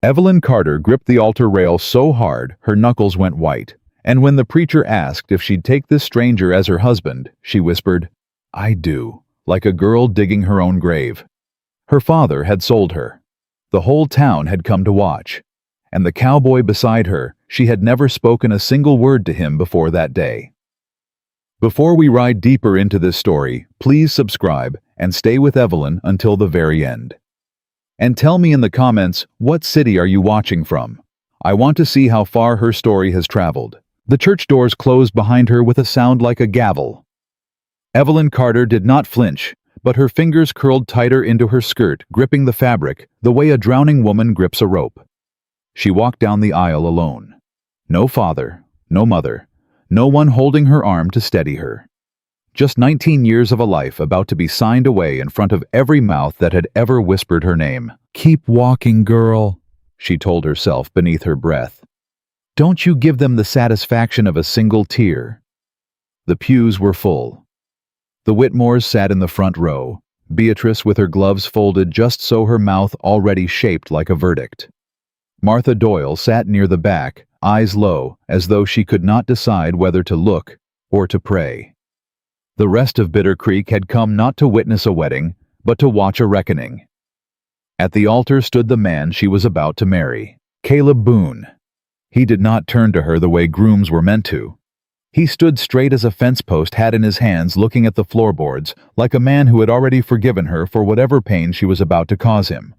Evelyn Carter gripped the altar rail so hard her knuckles went white, and when the preacher asked if she'd take this stranger as her husband, she whispered, "I do," like a girl digging her own grave. Her father had sold her. The whole town had come to watch. And the cowboy beside her, she had never spoken a single word to him before that day. Before we ride deeper into this story, please subscribe and stay with Evelyn until the very end. And tell me in the comments, what city are you watching from? I want to see how far her story has traveled. The church doors closed behind her with a sound like a gavel. Evelyn Carter did not flinch, but her fingers curled tighter into her skirt, gripping the fabric the way a drowning woman grips a rope. She walked down the aisle alone. No father, no mother, no one holding her arm to steady her. Just 19 years of a life about to be signed away in front of every mouth that had ever whispered her name. "Keep walking, girl," she told herself beneath her breath. "Don't you give them the satisfaction of a single tear." The pews were full. The Whitmores sat in the front row, Beatrice with her gloves folded just so her mouth already shaped like a verdict. Martha Doyle sat near the back, eyes low, as though she could not decide whether to look or to pray. The rest of Bitter Creek had come not to witness a wedding, but to watch a reckoning. At the altar stood the man she was about to marry, Caleb Boone. He did not turn to her the way grooms were meant to. He stood straight as a fence post hat in his hands, looking at the floorboards, like a man who had already forgiven her for whatever pain she was about to cause him.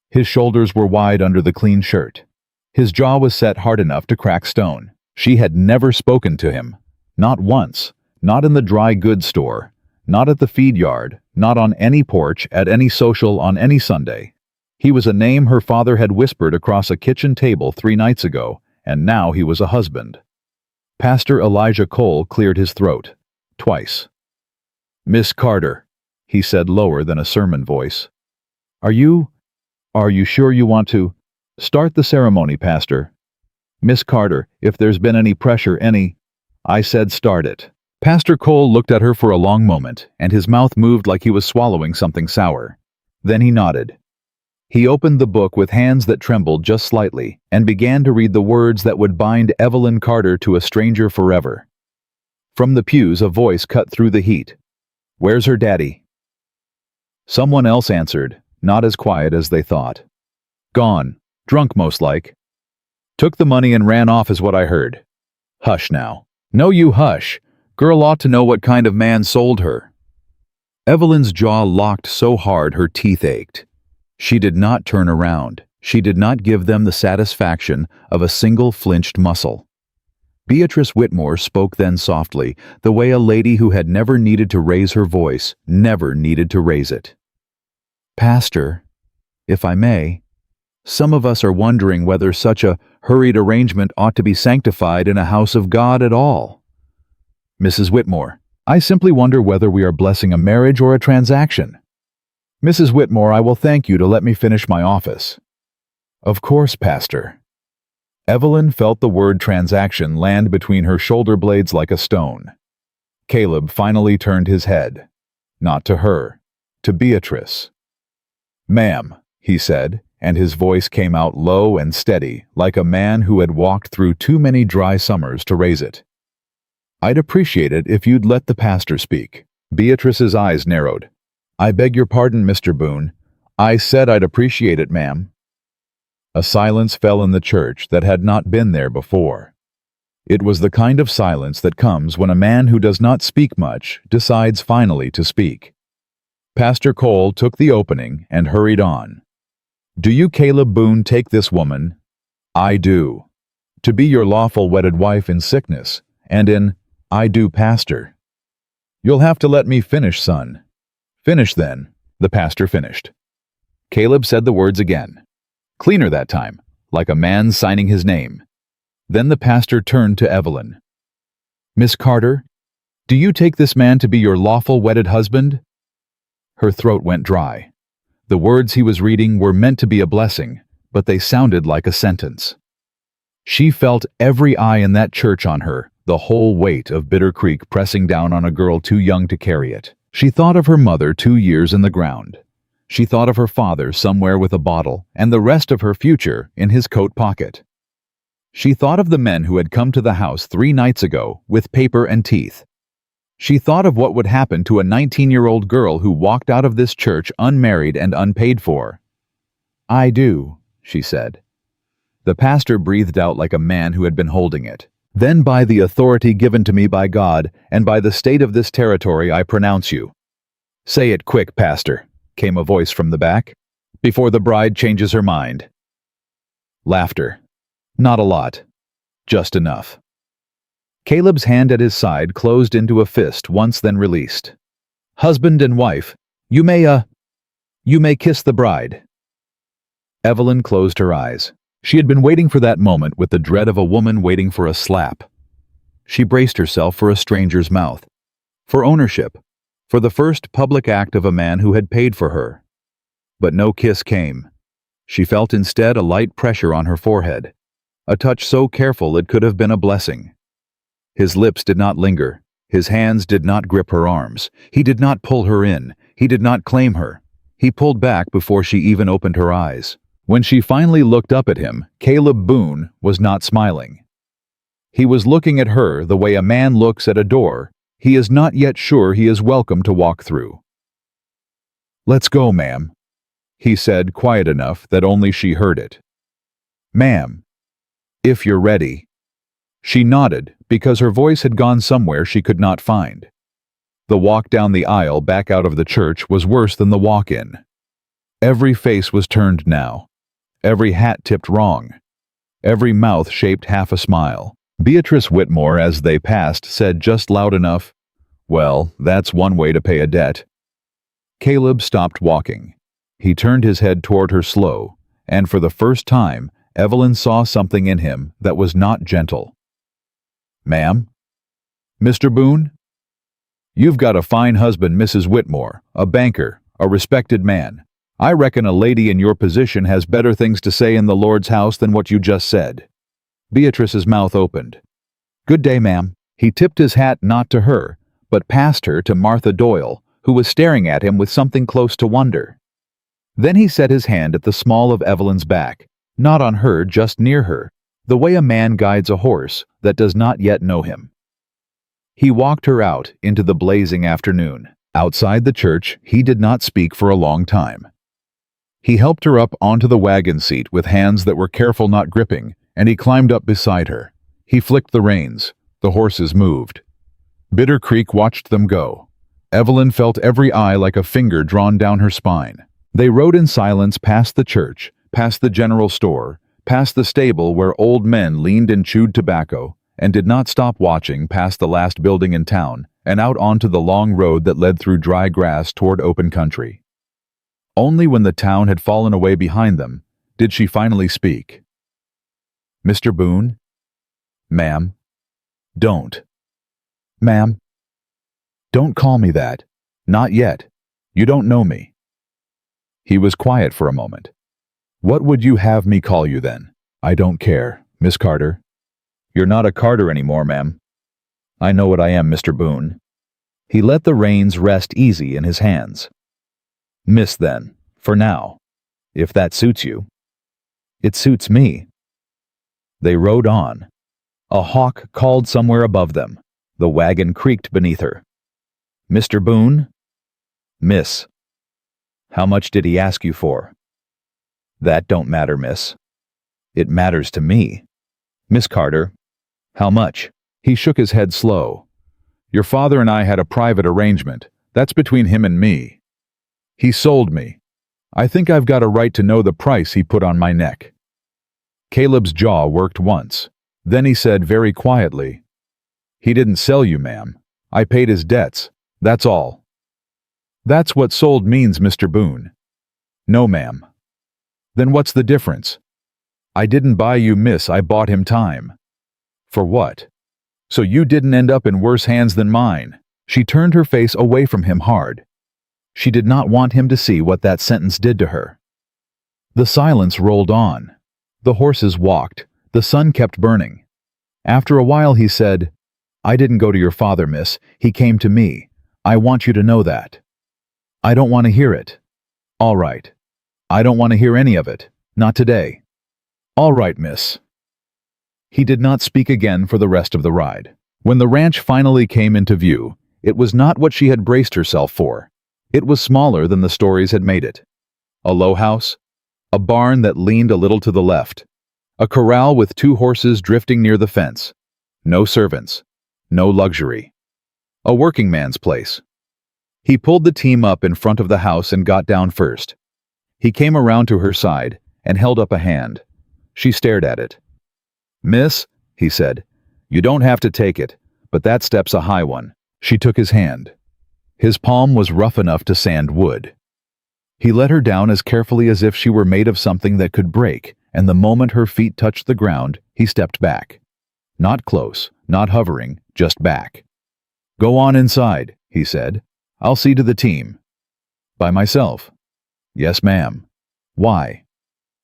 His shoulders were wide under the clean shirt. His jaw was set hard enough to crack stone. She had never spoken to him. Not once. Not in the dry goods store. Not at the feed yard. Not on any porch, at any social, on any Sunday. He was a name her father had whispered across a kitchen table 3 nights ago, and now he was a husband. Pastor Elijah Cole cleared his throat. Twice. "Miss Carter," he said lower than a sermon voice. Are you sure you want to start the ceremony, Pastor?" "Miss Carter, if there's been any pressure, I said start it." Pastor Cole looked at her for a long moment, and his mouth moved like he was swallowing something sour. Then he nodded. He opened the book with hands that trembled just slightly, and began to read the words that would bind Evelyn Carter to a stranger forever. From the pews a voice cut through the heat. "Where's her daddy?" Someone else answered, not as quiet as they thought. "Gone. Drunk most like. Took the money and ran off is what I heard." "Hush now." "No, you hush. Girl ought to know what kind of man sold her." Evelyn's jaw locked so hard her teeth ached. She did not turn around. She did not give them the satisfaction of a single flinched muscle. Beatrice Whitmore spoke then softly, the way a lady who had never needed to raise her voice, never needed to raise it. "Pastor, if I may, some of us are wondering whether such a hurried arrangement ought to be sanctified in a house of God at all." "Mrs. Whitmore, I simply wonder whether we are blessing a marriage or a transaction." "Mrs. Whitmore, I will thank you to let me finish my office." "Of course, Pastor." Evelyn felt the word transaction land between her shoulder blades like a stone. Caleb finally turned his head. Not to her, to Beatrice. "Ma'am," he said, and his voice came out low and steady, like a man who had walked through too many dry summers to raise it. "I'd appreciate it if you'd let the pastor speak." Beatrice's eyes narrowed. "I beg your pardon, Mr. Boone. I said I'd appreciate it, ma'am." A silence fell in the church that had not been there before. It was the kind of silence that comes when a man who does not speak much decides finally to speak. Pastor Cole took the opening and hurried on. "Do you, Caleb Boone, take this woman?" "I do. To be your lawful wedded wife in sickness, and in I do, Pastor." "You'll have to let me finish, son." "Finish then." The pastor finished. Caleb said the words again. Cleaner that time, like a man signing his name. Then the pastor turned to Evelyn. "Miss Carter, do you take this man to be your lawful wedded husband?" Her throat went dry. The words he was reading were meant to be a blessing, but they sounded like a sentence. She felt every eye in that church on her, the whole weight of Bitter Creek pressing down on a girl too young to carry it. She thought of her mother 2 years in the ground. She thought of her father somewhere with a bottle and the rest of her future in his coat pocket. She thought of the men who had come to the house 3 nights ago with paper and teeth. She thought of what would happen to a 19-year-old girl who walked out of this church unmarried and unpaid for. "I do," she said. The pastor breathed out like a man who had been holding it. "Then by the authority given to me by God and by the state of this territory I pronounce you." "Say it quick, pastor," came a voice from the back, "before the bride changes her mind." Laughter. "Not a lot. Just enough." Caleb's hand at his side closed into a fist once, then released. "Husband and wife, you may kiss the bride." Evelyn closed her eyes. She had been waiting for that moment with the dread of a woman waiting for a slap. She braced herself for a stranger's mouth, for ownership, for the first public act of a man who had paid for her. But no kiss came. She felt instead a light pressure on her forehead, a touch so careful it could have been a blessing. His lips did not linger. His hands did not grip her arms. He did not pull her in. He did not claim her. He pulled back before she even opened her eyes. When she finally looked up at him, Caleb Boone was not smiling. He was looking at her the way a man looks at a door he is not yet sure he is welcome to walk through. "Let's go, ma'am," he said, quiet enough that only she heard it. "Ma'am, if you're ready." She nodded because her voice had gone somewhere she could not find. The walk down the aisle back out of the church was worse than the walk in. Every face was turned now. Every hat tipped wrong. Every mouth shaped half a smile. Beatrice Whitmore, as they passed, said just loud enough, "Well, that's one way to pay a debt." Caleb stopped walking. He turned his head toward her slow, and for the first time, Evelyn saw something in him that was not gentle. "Ma'am?" "Mr. Boone?" "You've got a fine husband, Mrs. Whitmore, a banker, a respected man. I reckon a lady in your position has better things to say in the Lord's house than what you just said." Beatrice's mouth opened. "Good day, ma'am." He tipped his hat not to her, but past her to Martha Doyle, who was staring at him with something close to wonder. Then he set his hand at the small of Evelyn's back, not on her, just near her, the way a man guides a horse that does not yet know him. He walked her out into the blazing afternoon. Outside the church, he did not speak for a long time. He helped her up onto the wagon seat with hands that were careful not gripping, and he climbed up beside her. He flicked the reins. The horses moved. Bitter Creek watched them go. Evelyn felt every eye like a finger drawn down her spine. They rode in silence past the church, past the general store, past the stable where old men leaned and chewed tobacco, and did not stop watching past the last building in town and out onto the long road that led through dry grass toward open country. Only when the town had fallen away behind them did she finally speak. "Mr. Boone?" "Ma'am." "Don't." "Ma'am." "Don't call me that. Not yet. You don't know me." He was quiet for a moment. "What would you have me call you then?" "I don't care, Miss Carter." "You're not a Carter anymore, ma'am." "I know what I am, Mr. Boone." He let the reins rest easy in his hands. "Miss, then, for now, if that suits you." "It suits me." They rode on. A hawk called somewhere above them. The wagon creaked beneath her. "Mr. Boone?" "Miss." "How much did he ask you for?" "That don't matter, miss." "It matters to me." "Miss Carter, how much?" He shook his head slow. "Your father and I had a private arrangement. That's between him and me. He sold me. I think I've got a right to know the price he put on my neck." Caleb's jaw worked once. Then he said very quietly, "He didn't sell you, ma'am. I paid his debts. That's all." "That's what sold means, Mr. Boone." "No, ma'am." "Then what's the difference?" "I didn't buy you, miss. I bought him time." "For what?" "So you didn't end up in worse hands than mine." She turned her face away from him hard. She did not want him to see what that sentence did to her. The silence rolled on. The horses walked. The sun kept burning. After a while he said, "I didn't go to your father, miss. He came to me. I want you to know that." "I don't want to hear it." All right. I don't want to hear any of it. Not today. All right, miss. He did not speak again for the rest of the ride. When the ranch finally came into view, it was not what she had braced herself for. It was smaller than the stories had made it. A low house, a barn that leaned a little to the left, a corral with 2 horses drifting near the fence. No servants, no luxury. A working man's place. He pulled the team up in front of the house and got down first. He came around to her side and held up a hand. She stared at it. "Miss," he said, "you don't have to take it, but that step's a high one." She took his hand. His palm was rough enough to sand wood. He let her down as carefully as if she were made of something that could break, and the moment her feet touched the ground, he stepped back. Not close, not hovering, just back. "Go on inside," he said. "I'll see to the team." "By myself?" "Yes, ma'am." "Why?"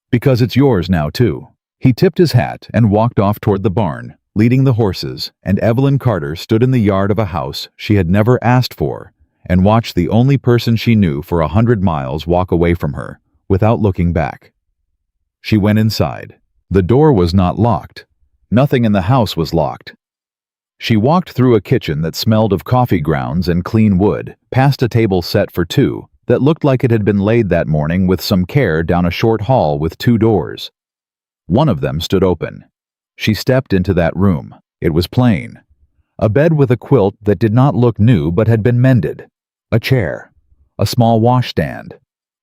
"Because it's yours now, too." He tipped his hat and walked off toward the barn, leading the horses, and Evelyn Carter stood in the yard of a house she had never asked for and watched the only person she knew for 100 miles walk away from her, without looking back. She went inside. The door was not locked. Nothing in the house was locked. She walked through a kitchen that smelled of coffee grounds and clean wood, past a table set for 2 that looked like it had been laid that morning with some care down a short hall with 2 doors. One of them stood open. She stepped into that room. It was plain. A bed with a quilt that did not look new but had been mended. A chair. A small washstand.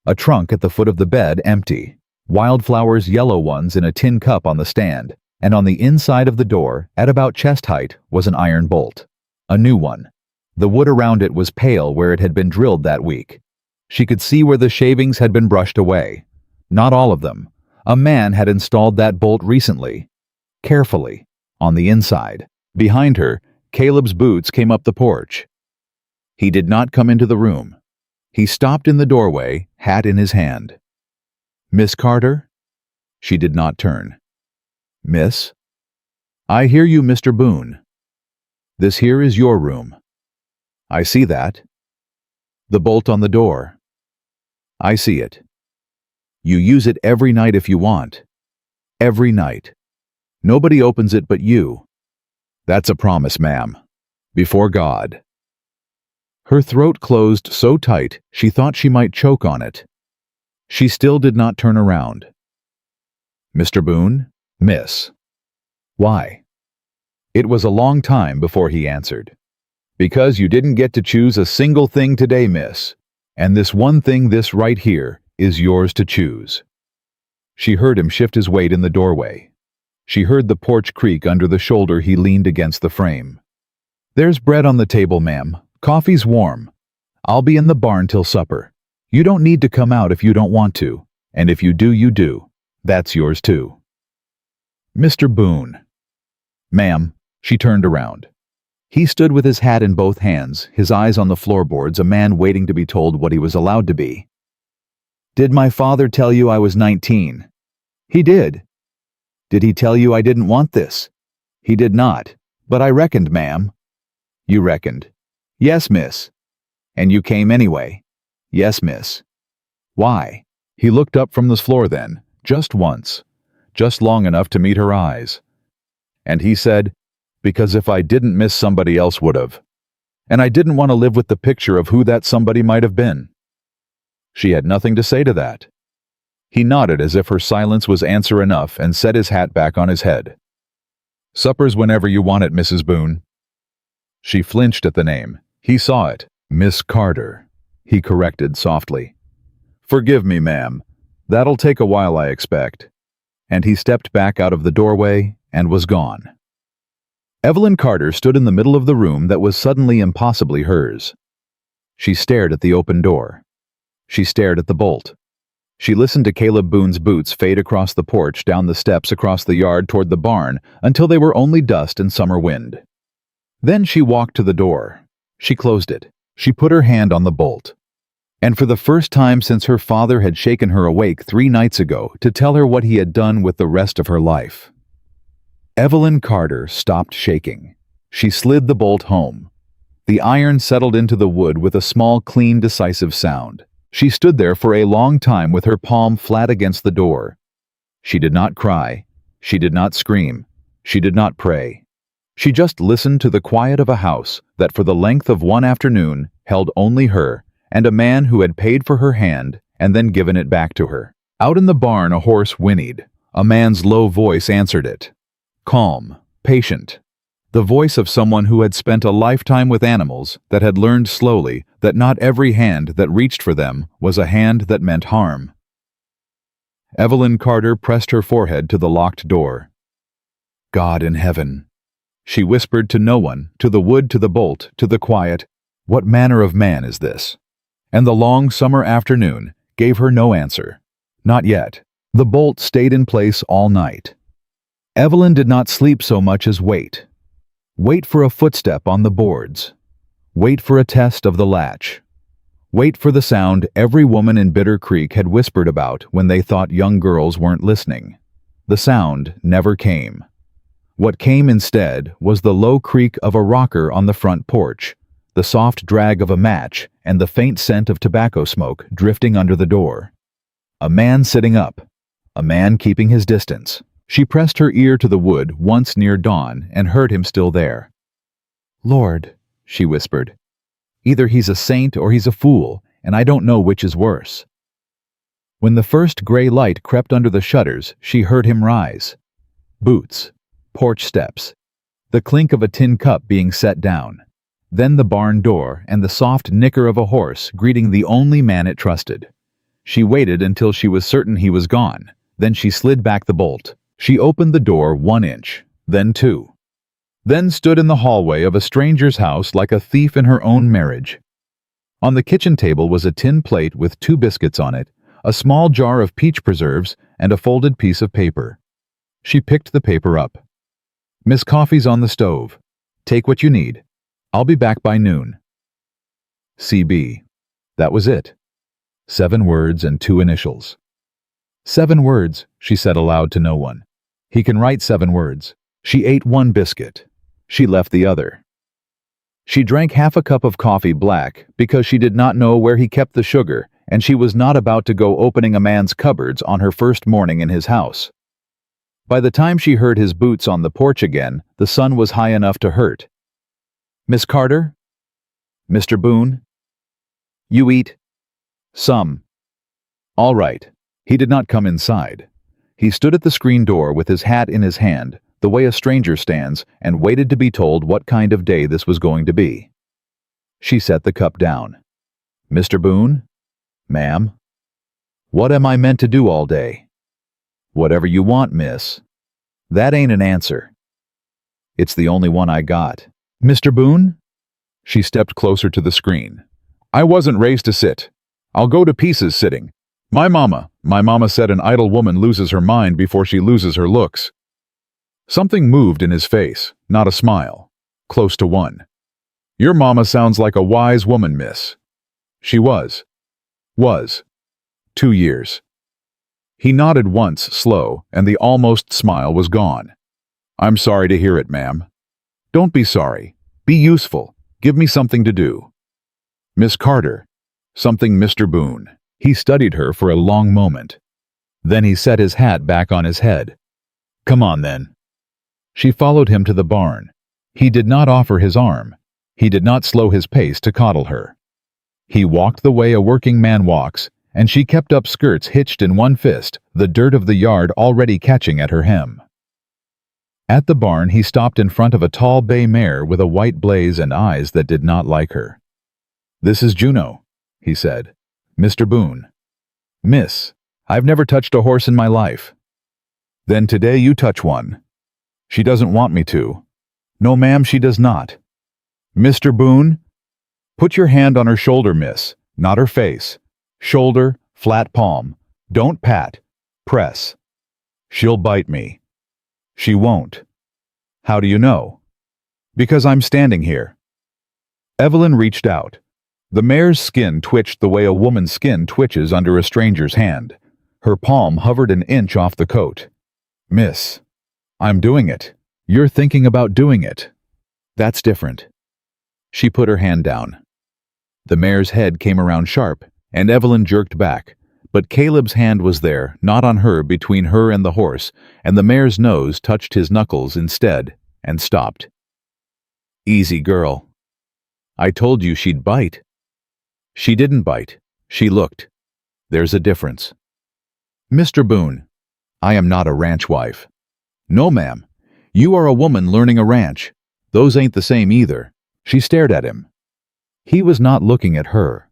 A trunk at the foot of the bed empty. Wildflowers, yellow ones, in a tin cup on the stand. And on the inside of the door, at about chest height, was an iron bolt. A new one. The wood around it was pale where it had been drilled that week. She could see where the shavings had been brushed away. Not all of them. A man had installed that bolt recently. Carefully. On the inside. Behind her, Caleb's boots came up the porch. He did not come into the room. He stopped in the doorway, hat in his hand. "Miss Carter?" She did not turn. "Miss?" "I hear you, Mr. Boone. This here is your room." "I see that." "The bolt on the door." "I see it." "You use it every night if you want." "Every night. Nobody opens it but you." "That's a promise, ma'am. Before God." Her throat closed so tight she thought she might choke on it. She still did not turn around. "Mr. Boone?" "Miss." "Why?" It was a long time before he answered. "Because you didn't get to choose a single thing today, miss. And this one thing, this right here, is yours to choose." She heard him shift his weight in the doorway. She heard the porch creak under the shoulder he leaned against the frame. "There's bread on the table, ma'am. Coffee's warm. I'll be in the barn till supper. You don't need to come out if you don't want to. And if you do, you do. That's yours too." "Mr. Boone." "Ma'am." She turned around. He stood with his hat in both hands, his eyes on the floorboards, a man waiting to be told what he was allowed to be. "Did my father tell you I was 19? "He did." "Did he tell you I didn't want this?" "He did not. But I reckoned, ma'am." "You reckoned?" "Yes, miss." "And you came anyway?" "Yes, miss." "Why?" He looked up from the floor then, just once, just long enough to meet her eyes. And he said, "Because if I didn't, miss, somebody else would have. And I didn't want to live with the picture of who that somebody might have been." She had nothing to say to that. He nodded as if her silence was answer enough and set his hat back on his head. "Supper's whenever you want it, Mrs. Boone." She flinched at the name. He saw it. "Miss Carter," he corrected softly. "Forgive me, ma'am. That'll take a while, I expect." And he stepped back out of the doorway and was gone. Evelyn Carter stood in the middle of the room that was suddenly impossibly hers. She stared at the open door. She stared at the bolt. She listened to Caleb Boone's boots fade across the porch, down the steps, across the yard toward the barn, until they were only dust and summer wind. Then she walked to the door. She closed it. She put her hand on the bolt. And for the first time since her father had shaken her awake 3 nights ago to tell her what he had done with the rest of her life, Evelyn Carter stopped shaking. She slid the bolt home. The iron settled into the wood with a small, clean, decisive sound. She stood there for a long time with her palm flat against the door. She did not cry. She did not scream. She did not pray. She just listened to the quiet of a house that for the length of one afternoon held only her and a man who had paid for her hand and then given it back to her. Out in the barn a horse whinnied. A man's low voice answered it. Calm, patient. The voice of someone who had spent a lifetime with animals that had learned slowly that not every hand that reached for them was a hand that meant harm. Evelyn Carter pressed her forehead to the locked door. God in heaven. She whispered to no one, to the wood, to the bolt, to the quiet, what manner of man is this? And the long summer afternoon gave her no answer. Not yet. The bolt stayed in place all night. Evelyn did not sleep so much as wait. Wait for a footstep on the boards. Wait for a test of the latch. Wait for the sound every woman in Bitter Creek had whispered about when they thought young girls weren't listening. The sound never came. What came instead was the low creak of a rocker on the front porch, the soft drag of a match, and the faint scent of tobacco smoke drifting under the door. A man sitting up. A man keeping his distance. She pressed her ear to the wood once near dawn and heard him still there. Lord, she whispered. Either he's a saint or he's a fool, and I don't know which is worse. When the first gray light crept under the shutters, she heard him rise. Boots. Porch steps. The clink of a tin cup being set down. Then the barn door and the soft nicker of a horse greeting the only man it trusted. She waited until she was certain he was gone. Then she slid back the bolt. She opened the door 1 inch, then 2. Then stood in the hallway of a stranger's house like a thief in her own marriage. On the kitchen table was a tin plate with 2 biscuits on it, a small jar of peach preserves, and a folded piece of paper. She picked the paper up. Miss Coffee's on the stove. Take what you need. I'll be back by noon. CB. That was it. 7 words and 2 initials. 7 words, she said aloud to no one. He can write 7 words. She ate 1 biscuit. She left the other. She drank half a cup of coffee black because she did not know where he kept the sugar, and she was not about to go opening a man's cupboards on her first morning in his house. By the time she heard his boots on the porch again, the sun was high enough to hurt. Miss Carter? Mr. Boone? You eat? Some. All right. He did not come inside. He stood at the screen door with his hat in his hand, the way a stranger stands, and waited to be told what kind of day this was going to be. She set the cup down. Mr. Boone? Ma'am? What am I meant to do all day? Whatever you want, miss. That ain't an answer. It's the only one I got. Mr. Boone? She stepped closer to the screen. I wasn't raised to sit. I'll go to pieces sitting. My mama said an idle woman loses her mind before she loses her looks. Something moved in his face, not a smile. Close to one. Your mama sounds like a wise woman, miss. She was. 2 years. He nodded once, slow, and the almost smile was gone. I'm sorry to hear it, ma'am. Don't be sorry. Be useful. Give me something to do. Miss Carter. Something Mr. Boone. He studied her for a long moment. Then he set his hat back on his head. Come on, then. She followed him to the barn. He did not offer his arm. He did not slow his pace to coddle her. He walked the way a working man walks, and she kept up skirts hitched in one fist, the dirt of the yard already catching at her hem. At the barn he stopped in front of a tall bay mare with a white blaze and eyes that did not like her. This is Juno, he said. Mr. Boone. Miss, I've never touched a horse in my life. Then today you touch one. She doesn't want me to. No, ma'am, she does not. Mr. Boone? Put your hand on her shoulder, miss, not her face. Shoulder, flat palm. Don't pat. Press. She'll bite me. She won't. How do you know? Because I'm standing here. Evelyn reached out. The mare's skin twitched the way a woman's skin twitches under a stranger's hand. Her palm hovered an inch off the coat. Miss, I'm doing it. You're thinking about doing it. That's different. She put her hand down. The mare's head came around sharp, and Evelyn jerked back. But Caleb's hand was there, not on her, between her and the horse, and the mare's nose touched his knuckles instead, and stopped. "Easy, girl. I told you she'd bite." "She didn't bite. She looked. There's a difference." "Mr. Boone, I am not a ranch wife." "No, ma'am. You are a woman learning a ranch. Those ain't the same either." She stared at him. He was not looking at her.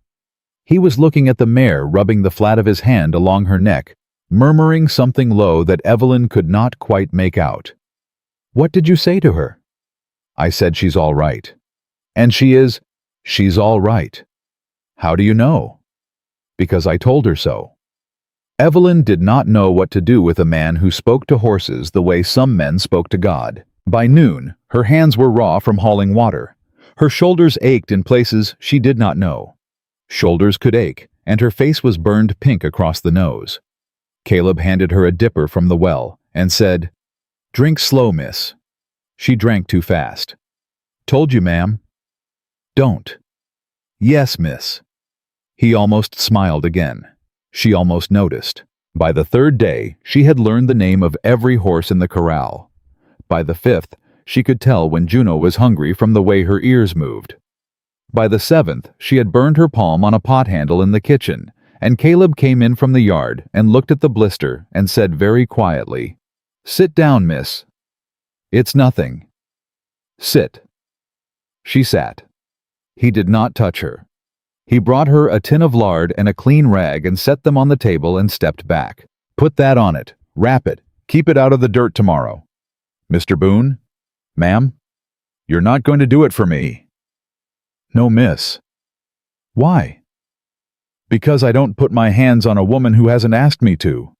He was looking at the mare, rubbing the flat of his hand along her neck, murmuring something low that Evelyn could not quite make out. "What did you say to her?" "I said she's all right." "And she is?" "She's all right." "How do you know?" "Because I told her so." Evelyn did not know what to do with a man who spoke to horses the way some men spoke to God. By noon, her hands were raw from hauling water. Her shoulders ached in places she did not know. Shoulders could ache, and her face was burned pink across the nose. Caleb handed her a dipper from the well and said, "Drink slow, miss." She drank too fast. "Told you, ma'am." "Don't." "Yes, miss." He almost smiled again. She almost noticed. By the third day, she had learned the name of every horse in the corral. By the fifth, she could tell when Juno was hungry from the way her ears moved. By the seventh, she had burned her palm on a pot handle in the kitchen, and Caleb came in from the yard and looked at the blister and said very quietly, "Sit down, miss." "It's nothing." "Sit." She sat. He did not touch her. He brought her a tin of lard and a clean rag and set them on the table and stepped back. "Put that on it. Wrap it. Keep it out of the dirt tomorrow." "Mr. Boone?" "Ma'am?" "You're not going to do it for me." "No, miss." "Why?" "Because I don't put my hands on a woman who hasn't asked me to."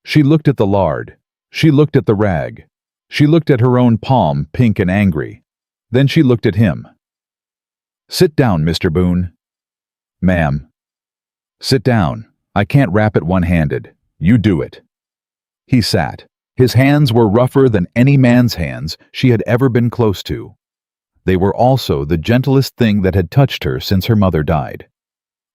She looked at the lard. She looked at the rag. She looked at her own palm, pink and angry. Then she looked at him. "Sit down, Mr. Boone." "Ma'am." "Sit down. I can't wrap it one-handed. You do it." He sat. His hands were rougher than any man's hands she had ever been close to. They were also the gentlest thing that had touched her since her mother died.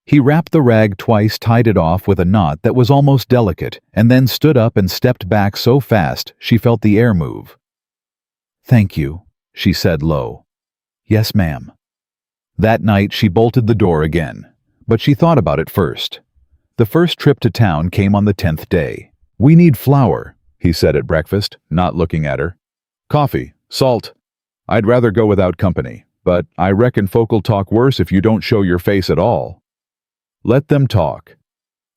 He wrapped the rag twice, tied it off with a knot that was almost delicate, and then stood up and stepped back so fast she felt the air move. "Thank you," she said low. "Yes, ma'am." That night she bolted the door again, but she thought about it first. The first trip to town came on the 10th day. "We need flour," he said at breakfast, not looking at her. "Coffee, salt. I'd rather go without company, but I reckon folk'll talk worse if you don't show your face at all." "Let them talk."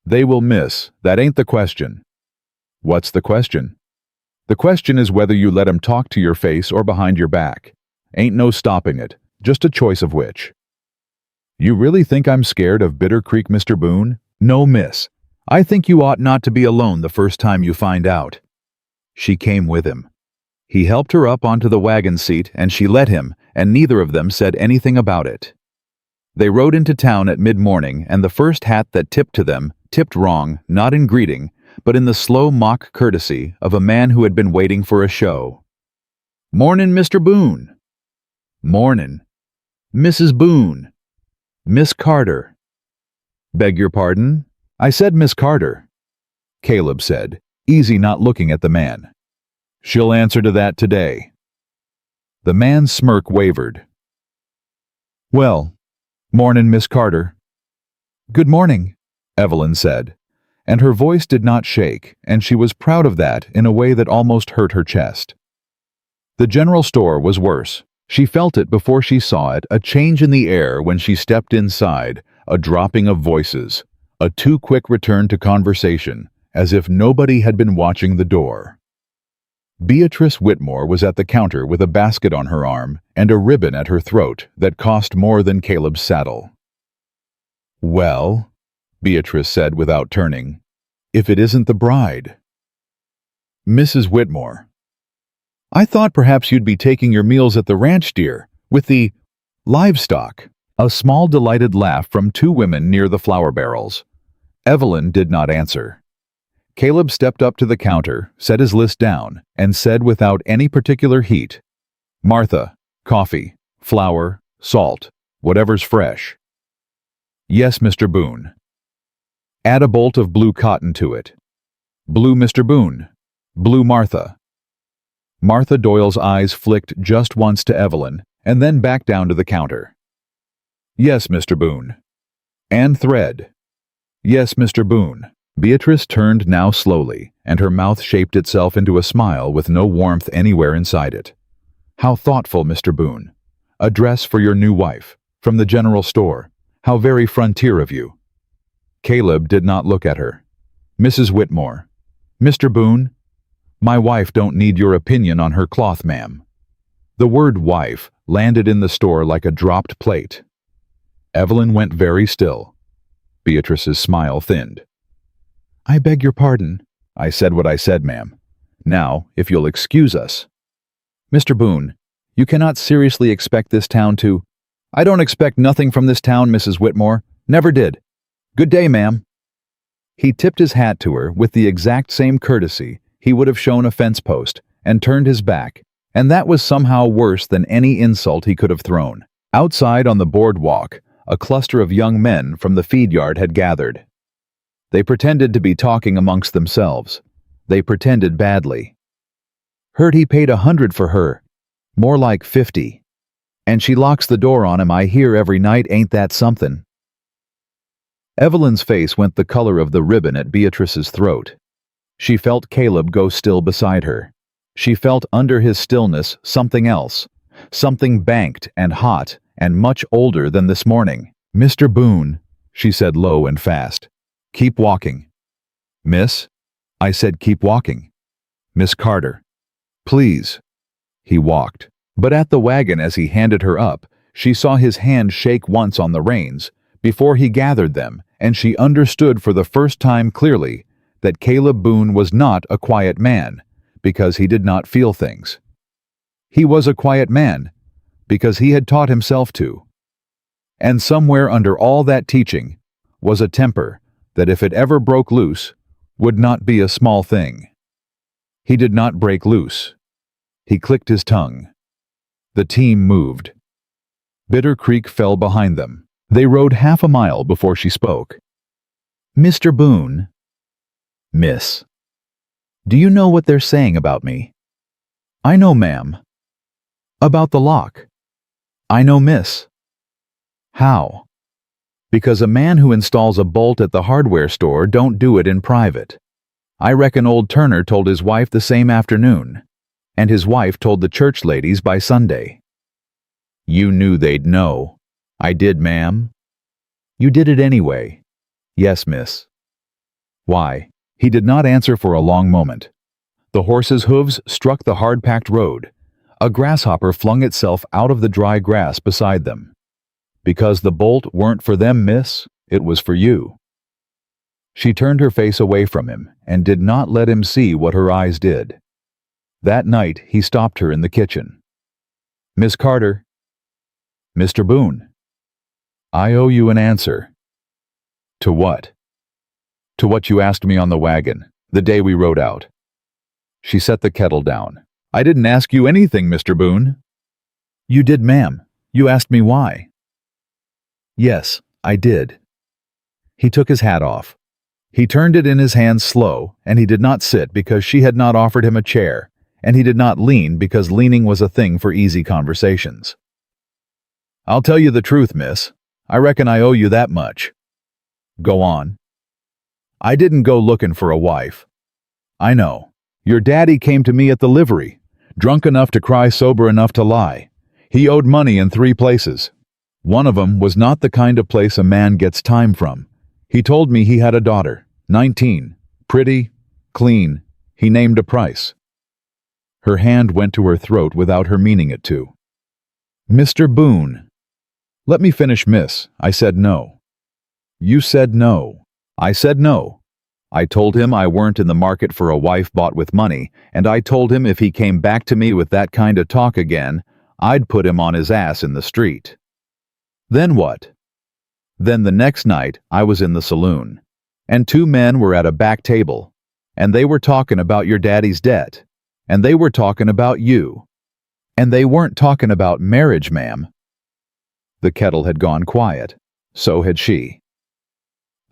"They will miss. That ain't the question." "What's the question?" "The question is whether you let 'em talk to your face or behind your back. Ain't no stopping it, just a choice of which." "You really think I'm scared of Bitter Creek, Mr. Boone?" "No, miss. I think you ought not to be alone the first time you find out." She came with him. He helped her up onto the wagon seat and she let him, and neither of them said anything about it. They rode into town at mid-morning, and the first hat that tipped to them tipped wrong, not in greeting, but in the slow mock courtesy of a man who had been waiting for a show. "Mornin', Mr. Boone." "Mornin'. Mrs. Boone." "Miss Carter." "Beg your pardon?" "I said Miss Carter." Caleb said, easy not looking at the man. "She'll answer to that today." The man's smirk wavered. "Well, mornin', Miss Carter." "Good morning," Evelyn said, and her voice did not shake, and she was proud of that in a way that almost hurt her chest. The general store was worse. She felt it before she saw it, a change in the air when she stepped inside, a dropping of voices, a too quick return to conversation, as if nobody had been watching the door. Beatrice Whitmore was at the counter with a basket on her arm and a ribbon at her throat that cost more than Caleb's saddle. "Well," Beatrice said without turning, "if it isn't the bride." "Mrs. Whitmore, I thought perhaps you'd be taking your meals at the ranch, dear, with the livestock." A small delighted laugh from two women near the flour barrels. Evelyn did not answer. Caleb stepped up to the counter, set his list down, and said without any particular heat, "Martha, coffee, flour, salt, whatever's fresh." Yes, Mr. Boone. Add a bolt of blue cotton to it. Blue Mr. Boone. Blue Martha. Martha Doyle's eyes flicked just once to Evelyn, and then back down to the counter. Yes, Mr. Boone. And thread. Yes, Mr. Boone. Beatrice turned now slowly, and her mouth shaped itself into a smile with no warmth anywhere inside it. How thoughtful, Mr. Boone. A dress for your new wife, from the general store. How very frontier of you. Caleb did not look at her. Mrs. Whitmore. Mr. Boone, my wife don't need your opinion on her cloth, ma'am. The word wife landed in the store like a dropped plate. Evelyn went very still. Beatrice's smile thinned. I beg your pardon. I said what I said, ma'am. Now, if you'll excuse us. Mr. Boone, you cannot seriously expect this town to— I don't expect nothing from this town, Mrs. Whitmore. Never did. Good day, ma'am. He tipped his hat to her with the exact same courtesy he would have shown a fence post, and turned his back, and that was somehow worse than any insult he could have thrown. Outside on the boardwalk, a cluster of young men from the feed yard had gathered. They pretended to be talking amongst themselves. They pretended badly. Heard he paid 100 for her. More like 50. And she locks the door on him, I hear, every night, ain't that something? Evelyn's face went the color of the ribbon at Beatrice's throat. She felt Caleb go still beside her. She felt under his stillness something else, something banked and hot and much older than this morning. Mr. Boone, she said low and fast. Keep walking. Miss? I said keep walking. Miss Carter. Please. He walked. But at the wagon as he handed her up, she saw his hand shake once on the reins before he gathered them, and she understood for the first time clearly that Caleb Boone was not a quiet man because he did not feel things. He was a quiet man because he had taught himself to. And somewhere under all that teaching was a temper that if it ever broke loose would not be a small thing. He did not break loose. He clicked his tongue. The team moved. Bitter Creek fell behind them. They rode half a mile before she spoke. Mr. Boone. Miss. Do you know what they're saying about me? I know, ma'am. About the lock. I know, miss. How? Because a man who installs a bolt at the hardware store don't do it in private. I reckon old Turner told his wife the same afternoon, and his wife told the church ladies by Sunday. You knew they'd know. I did, ma'am. You did it anyway. Yes, miss. Why? He did not answer for a long moment. The horse's hooves struck the hard-packed road. A grasshopper flung itself out of the dry grass beside them. Because the bolt weren't for them, miss, it was for you. She turned her face away from him and did not let him see what her eyes did. That night he stopped her in the kitchen. Miss Carter. Mr. Boone. I owe you an answer. To what? To what you asked me on the wagon, the day we rode out. She set the kettle down. I didn't ask you anything, Mr. Boone. You did, ma'am. You asked me why. Yes, I did. He took his hat off. He turned it in his hands slow, and he did not sit because she had not offered him a chair, and he did not lean because leaning was a thing for easy conversations. I'll tell you the truth, miss. I reckon I owe you that much. Go on. I didn't go looking for a wife. I know. Your daddy came to me at the livery, drunk enough to cry, sober enough to lie. He owed money in 3 places. One of 'em was not the kind of place a man gets time from. He told me he had a daughter, 19, pretty, clean. He named a price. Her hand went to her throat without her meaning it to. Mr. Boone. Let me finish, miss. I said no. You said no. I said no. I told him I weren't in the market for a wife bought with money, and I told him if he came back to me with that kind of talk again, I'd put him on his ass in the street. Then what? Then the next night I was in the saloon, and 2 men were at a back table, and they were talking about your daddy's debt, and they were talking about you, and they weren't talking about marriage, ma'am. The kettle had gone quiet. So had she.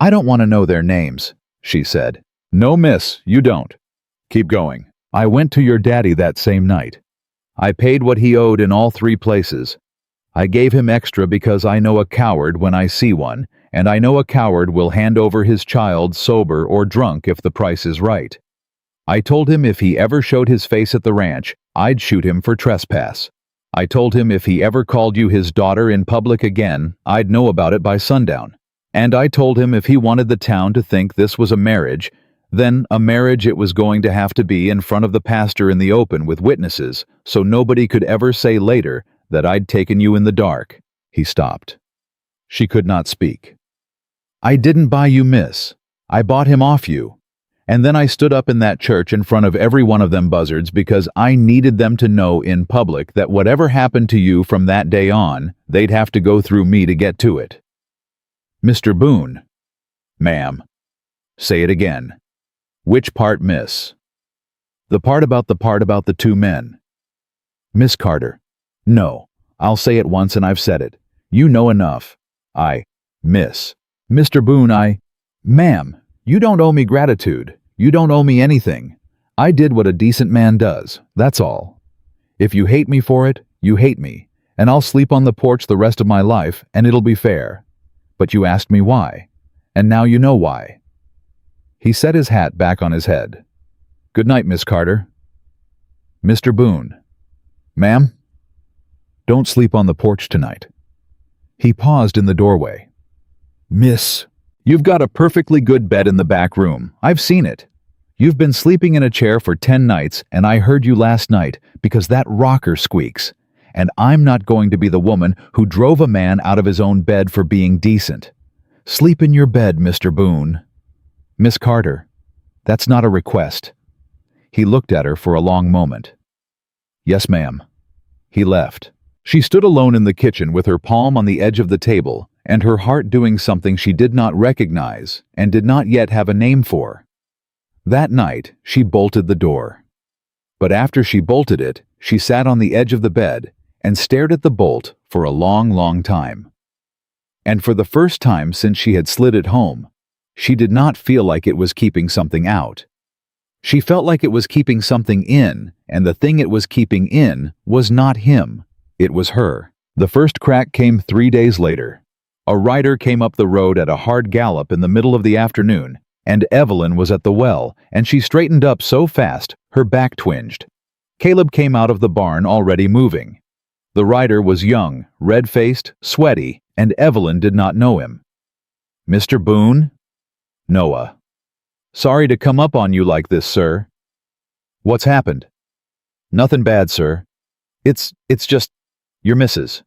"I don't want to know their names," she said. "No, miss, you don't. Keep going. I went to your daddy that same night. I paid what he owed in all 3 places. I gave him extra because I know a coward when I see one, and I know a coward will hand over his child sober or drunk if the price is right. I told him if he ever showed his face at the ranch, I'd shoot him for trespass. I told him if he ever called you his daughter in public again, I'd know about it by sundown. And I told him if he wanted the town to think this was a marriage, then a marriage it was going to have to be in front of the pastor in the open with witnesses, so nobody could ever say later that I'd taken you in the dark." He stopped. She could not speak. "I didn't buy you, miss. I bought him off you. And then I stood up in that church in front of every one of them buzzards because I needed them to know in public that whatever happened to you from that day on, they'd have to go through me to get to it." "Mr. Boone." "Ma'am." "Say it again." "Which part, miss?" The part about the 2 men." "Miss Carter." "No, I'll say it once and I've said it. You know enough." Miss. "Mr. Boone, Ma'am, you don't owe me gratitude. You don't owe me anything. I did what a decent man does, that's all. If you hate me for it, you hate me, and I'll sleep on the porch the rest of my life, and it'll be fair. But you asked me why, and now you know why." He set his hat back on his head. "Good night, Miss Carter." "Mr. Boone." "Ma'am?" "Don't sleep on the porch tonight." He paused in the doorway. "Miss, you've got a perfectly good bed in the back room. I've seen it. You've been sleeping in a chair for 10 nights, and I heard you last night because that rocker squeaks. And I'm not going to be the woman who drove a man out of his own bed for being decent. Sleep in your bed, Mr. Boone." "Miss Carter, that's not a request." He looked at her for a long moment. "Yes, ma'am." He left. She stood alone in the kitchen with her palm on the edge of the table, and her heart doing something she did not recognize and did not yet have a name for. That night, she bolted the door. But after she bolted it, she sat on the edge of the bed and stared at the bolt for a long, long time. And for the first time since she had slid it home, she did not feel like it was keeping something out. She felt like it was keeping something in, and the thing it was keeping in was not him. It was her. The first crack came 3 days later. A rider came up the road at a hard gallop in the middle of the afternoon, and Evelyn was at the well, and she straightened up so fast her back twinged. Caleb came out of the barn already moving. The rider was young, red-faced, sweaty, and Evelyn did not know him. "Mr. Boone?" "Noah." "Sorry to come up on you like this, sir." "What's happened?" "Nothing bad, sir. It's just your missus."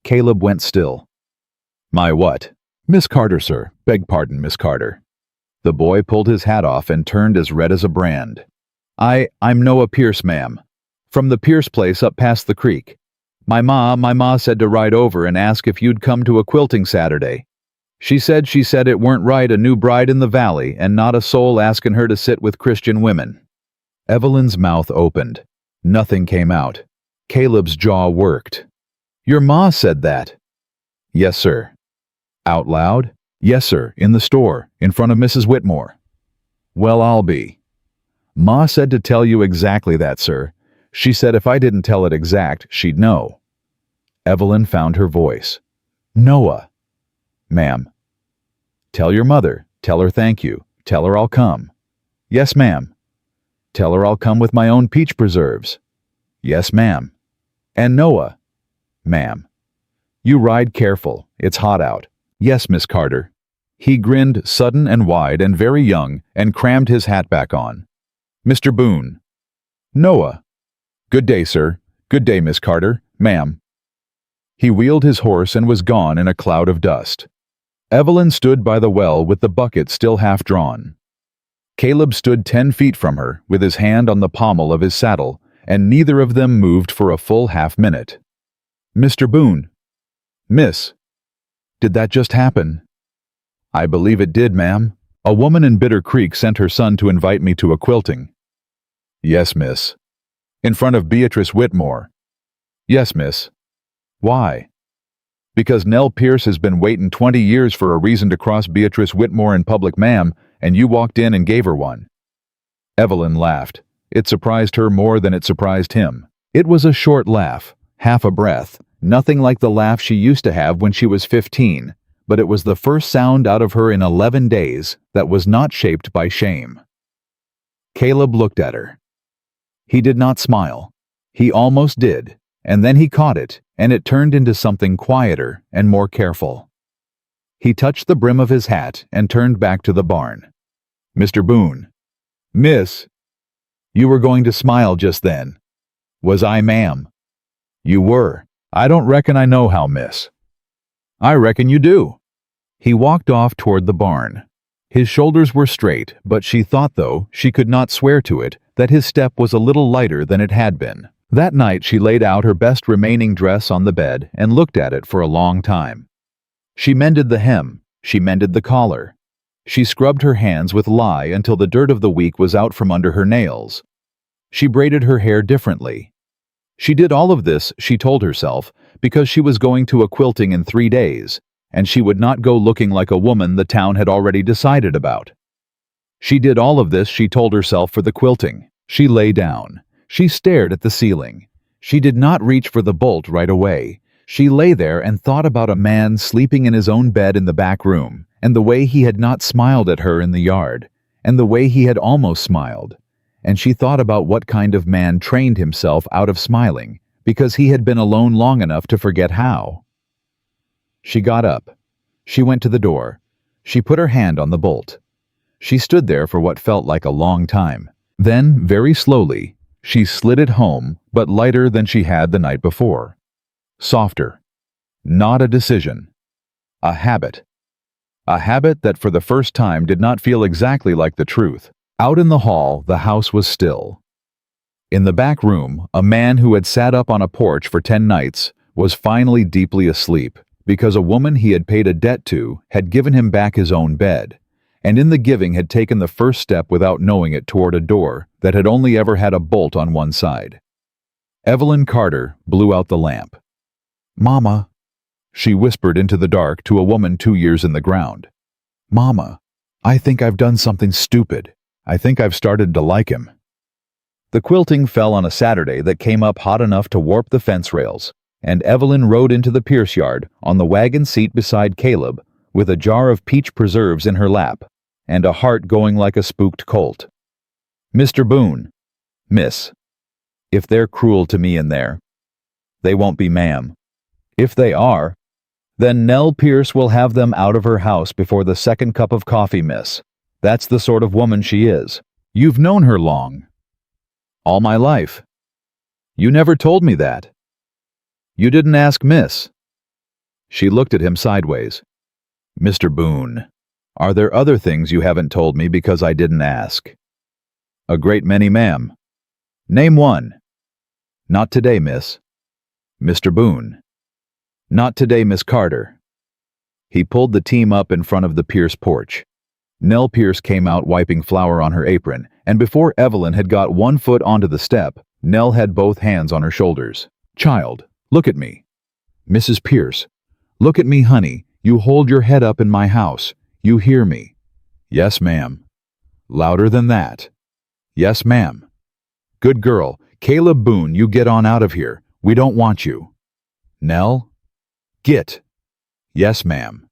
Caleb went still. "My what?" "Miss Carter, sir. Beg pardon, Miss Carter." The boy pulled his hat off and turned as red as a brand. I'm Noah Pierce, ma'am. From the Pierce place up past the creek. My ma said to ride over and ask if you'd come to a quilting Saturday. She said it weren't right a new bride in the valley and not a soul asking her to sit with Christian women." Evelyn's mouth opened. Nothing came out. Caleb's jaw worked. "Your ma said that?" "Yes, sir." "Out loud?" "Yes, sir, in the store, in front of Mrs. Whitmore." "Well, I'll be." "Ma said to tell you exactly that, sir. She said if I didn't tell it exact, she'd know." Evelyn found her voice. "Noah." "Ma'am." "Tell your mother. Tell her thank you. Tell her I'll come." "Yes, ma'am." "Tell her I'll come with my own peach preserves." "Yes, ma'am." "And Noah." "Ma'am." "You ride careful. It's hot out." "Yes, Miss Carter." He grinned sudden and wide and very young and crammed his hat back on. "Mr. Boone." "Noah." "Good day, sir. Good day, Miss Carter. Ma'am." He wheeled his horse and was gone in a cloud of dust. Evelyn stood by the well with the bucket still half drawn. Caleb stood 10 feet from her with his hand on the pommel of his saddle, and neither of them moved for a full half-minute. "Mr. Boone." "Miss." "Did that just happen?" "I believe it did, ma'am. A woman in Bitter Creek sent her son to invite me to a quilting." "Yes, miss." "In front of Beatrice Whitmore." "Yes, miss." "Why?" Because Nell Pierce has been waiting 20 years for a reason to cross Beatrice Whitmore in public, ma'am, and you walked in and gave her one." Evelyn laughed. It surprised her more than it surprised him. It was a short laugh, half a breath, nothing like the laugh she used to have when she was 15, but it was the first sound out of her in 11 days that was not shaped by shame. Caleb looked at her. He did not smile. He almost did, and then he caught it, and it turned into something quieter and more careful. He touched the brim of his hat and turned back to the barn. "Mr. Boone." "Miss." "You were going to smile just then." "Was I, ma'am?" "You were. I don't reckon I know how, miss." "I reckon you do." He walked off toward the barn. His shoulders were straight, but she thought, though she could not swear to it, that his step was a little lighter than it had been. That night she laid out her best remaining dress on the bed and looked at it for a long time. She mended the hem, she mended the collar. She scrubbed her hands with lye until the dirt of the week was out from under her nails. She braided her hair differently. She did all of this, she told herself, because she was going to a quilting in 3 days, and she would not go looking like a woman the town had already decided about. She did all of this, she told herself, for the quilting. She lay down. She stared at the ceiling. She did not reach for the bolt right away. She lay there and thought about a man sleeping in his own bed in the back room, and the way he had not smiled at her in the yard, and the way he had almost smiled. And she thought about what kind of man trained himself out of smiling, because he had been alone long enough to forget how. She got up. She went to the door. She put her hand on the bolt. She stood there for what felt like a long time. Then, very slowly, she slid it home, but lighter than she had the night before. Softer. Not a decision. A habit. A habit that for the first time did not feel exactly like the truth. Out in the hall, the house was still. In the back room, a man who had sat up on a porch for 10 nights was finally deeply asleep, because a woman he had paid a debt to had given him back his own bed, and in the giving had taken the first step without knowing it toward a door that had only ever had a bolt on one side. Evelyn Carter blew out the lamp. "Mama," she whispered into the dark to a woman 2 years in the ground. "Mama, I think I've done something stupid. I think I've started to like him." The quilting fell on a Saturday that came up hot enough to warp the fence rails, and Evelyn rode into the Pierce yard on the wagon seat beside Caleb, with a jar of peach preserves in her lap, and a heart going like a spooked colt. "Mr. Boone." "Miss." "If they're cruel to me in there." "They won't be, ma'am." "If they are, then Nell Pierce will have them out of her house before the second cup of coffee, miss. That's the sort of woman she is." "You've known her long." "All my life." "You never told me that." "You didn't ask, miss." She looked at him sideways. "Mr. Boone, are there other things you haven't told me because I didn't ask?" "A great many, ma'am." "Name one." "Not today, miss." "Mr. Boone." "Not today, Miss Carter." He pulled the team up in front of the Pierce porch. Nell Pierce came out wiping flour on her apron, and before Evelyn had got one foot onto the step, Nell had both hands on her shoulders. "Child, look at me." "Mrs. Pierce, look at me, honey. You hold your head up in my house. You hear me?" "Yes, ma'am." "Louder than that." "Yes, ma'am." "Good girl. Caleb Boone, you get on out of here. We don't want you." "Nell?" "Get." "Yes, ma'am."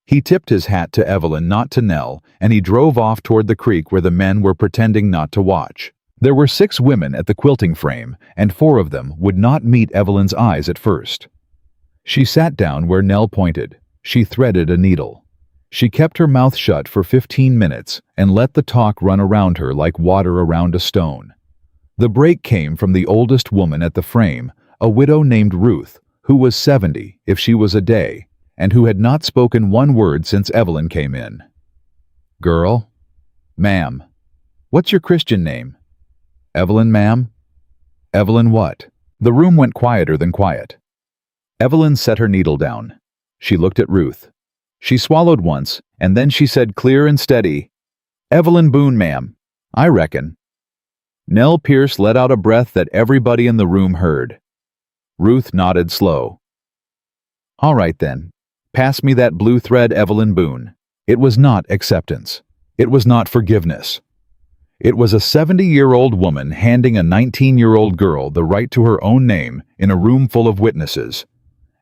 He tipped his hat to Evelyn, not to Nell, and he drove off toward the creek where the men were pretending not to watch. There were 6 women at the quilting frame, and 4 of them would not meet Evelyn's eyes at first. She sat down where Nell pointed. She threaded a needle. She kept her mouth shut for 15 minutes and let the talk run around her like water around a stone. The break came from the oldest woman at the frame, a widow named Ruth, who was 70 if she was a day, and who had not spoken one word since Evelyn came in. "Girl?" "Ma'am." "What's your Christian name?" "Evelyn, ma'am." "Evelyn what?" The room went quieter than quiet. Evelyn set her needle down. She looked at Ruth. She swallowed once, and then she said clear and steady, "Evelyn Boone, ma'am. I reckon." Nell Pierce let out a breath that everybody in the room heard. Ruth nodded slow. All right then. Pass me that blue thread, Evelyn Boone. It was not acceptance. It was not forgiveness. It was a 70-year-old woman handing a 19-year-old girl the right to her own name in a room full of witnesses.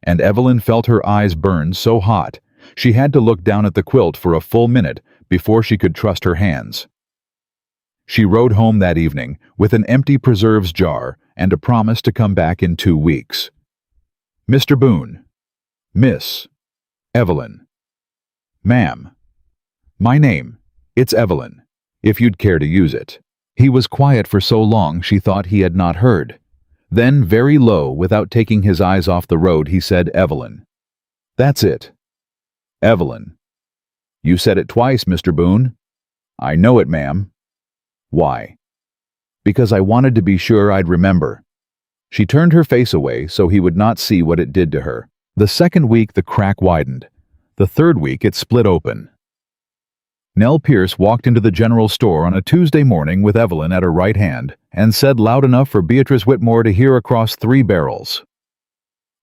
And Evelyn felt her eyes burn so hot, she had to look down at the quilt for a full minute before she could trust her hands. She rode home that evening with an empty preserves jar and a promise to come back in 2 weeks. Mr. Boone. Miss. Evelyn. Ma'am. My name. It's Evelyn, if you'd care to use it. He was quiet for so long she thought he had not heard. Then, very low, without taking his eyes off the road, he said, Evelyn. That's it. Evelyn. You said it twice, Mr. Boone. I know it, ma'am. Why? Because I wanted to be sure I'd remember. She turned her face away so he would not see what it did to her. The second week the crack widened. The third week it split open. Nell Pierce walked into the general store on a Tuesday morning with Evelyn at her right hand and said loud enough for Beatrice Whitmore to hear across 3 barrels.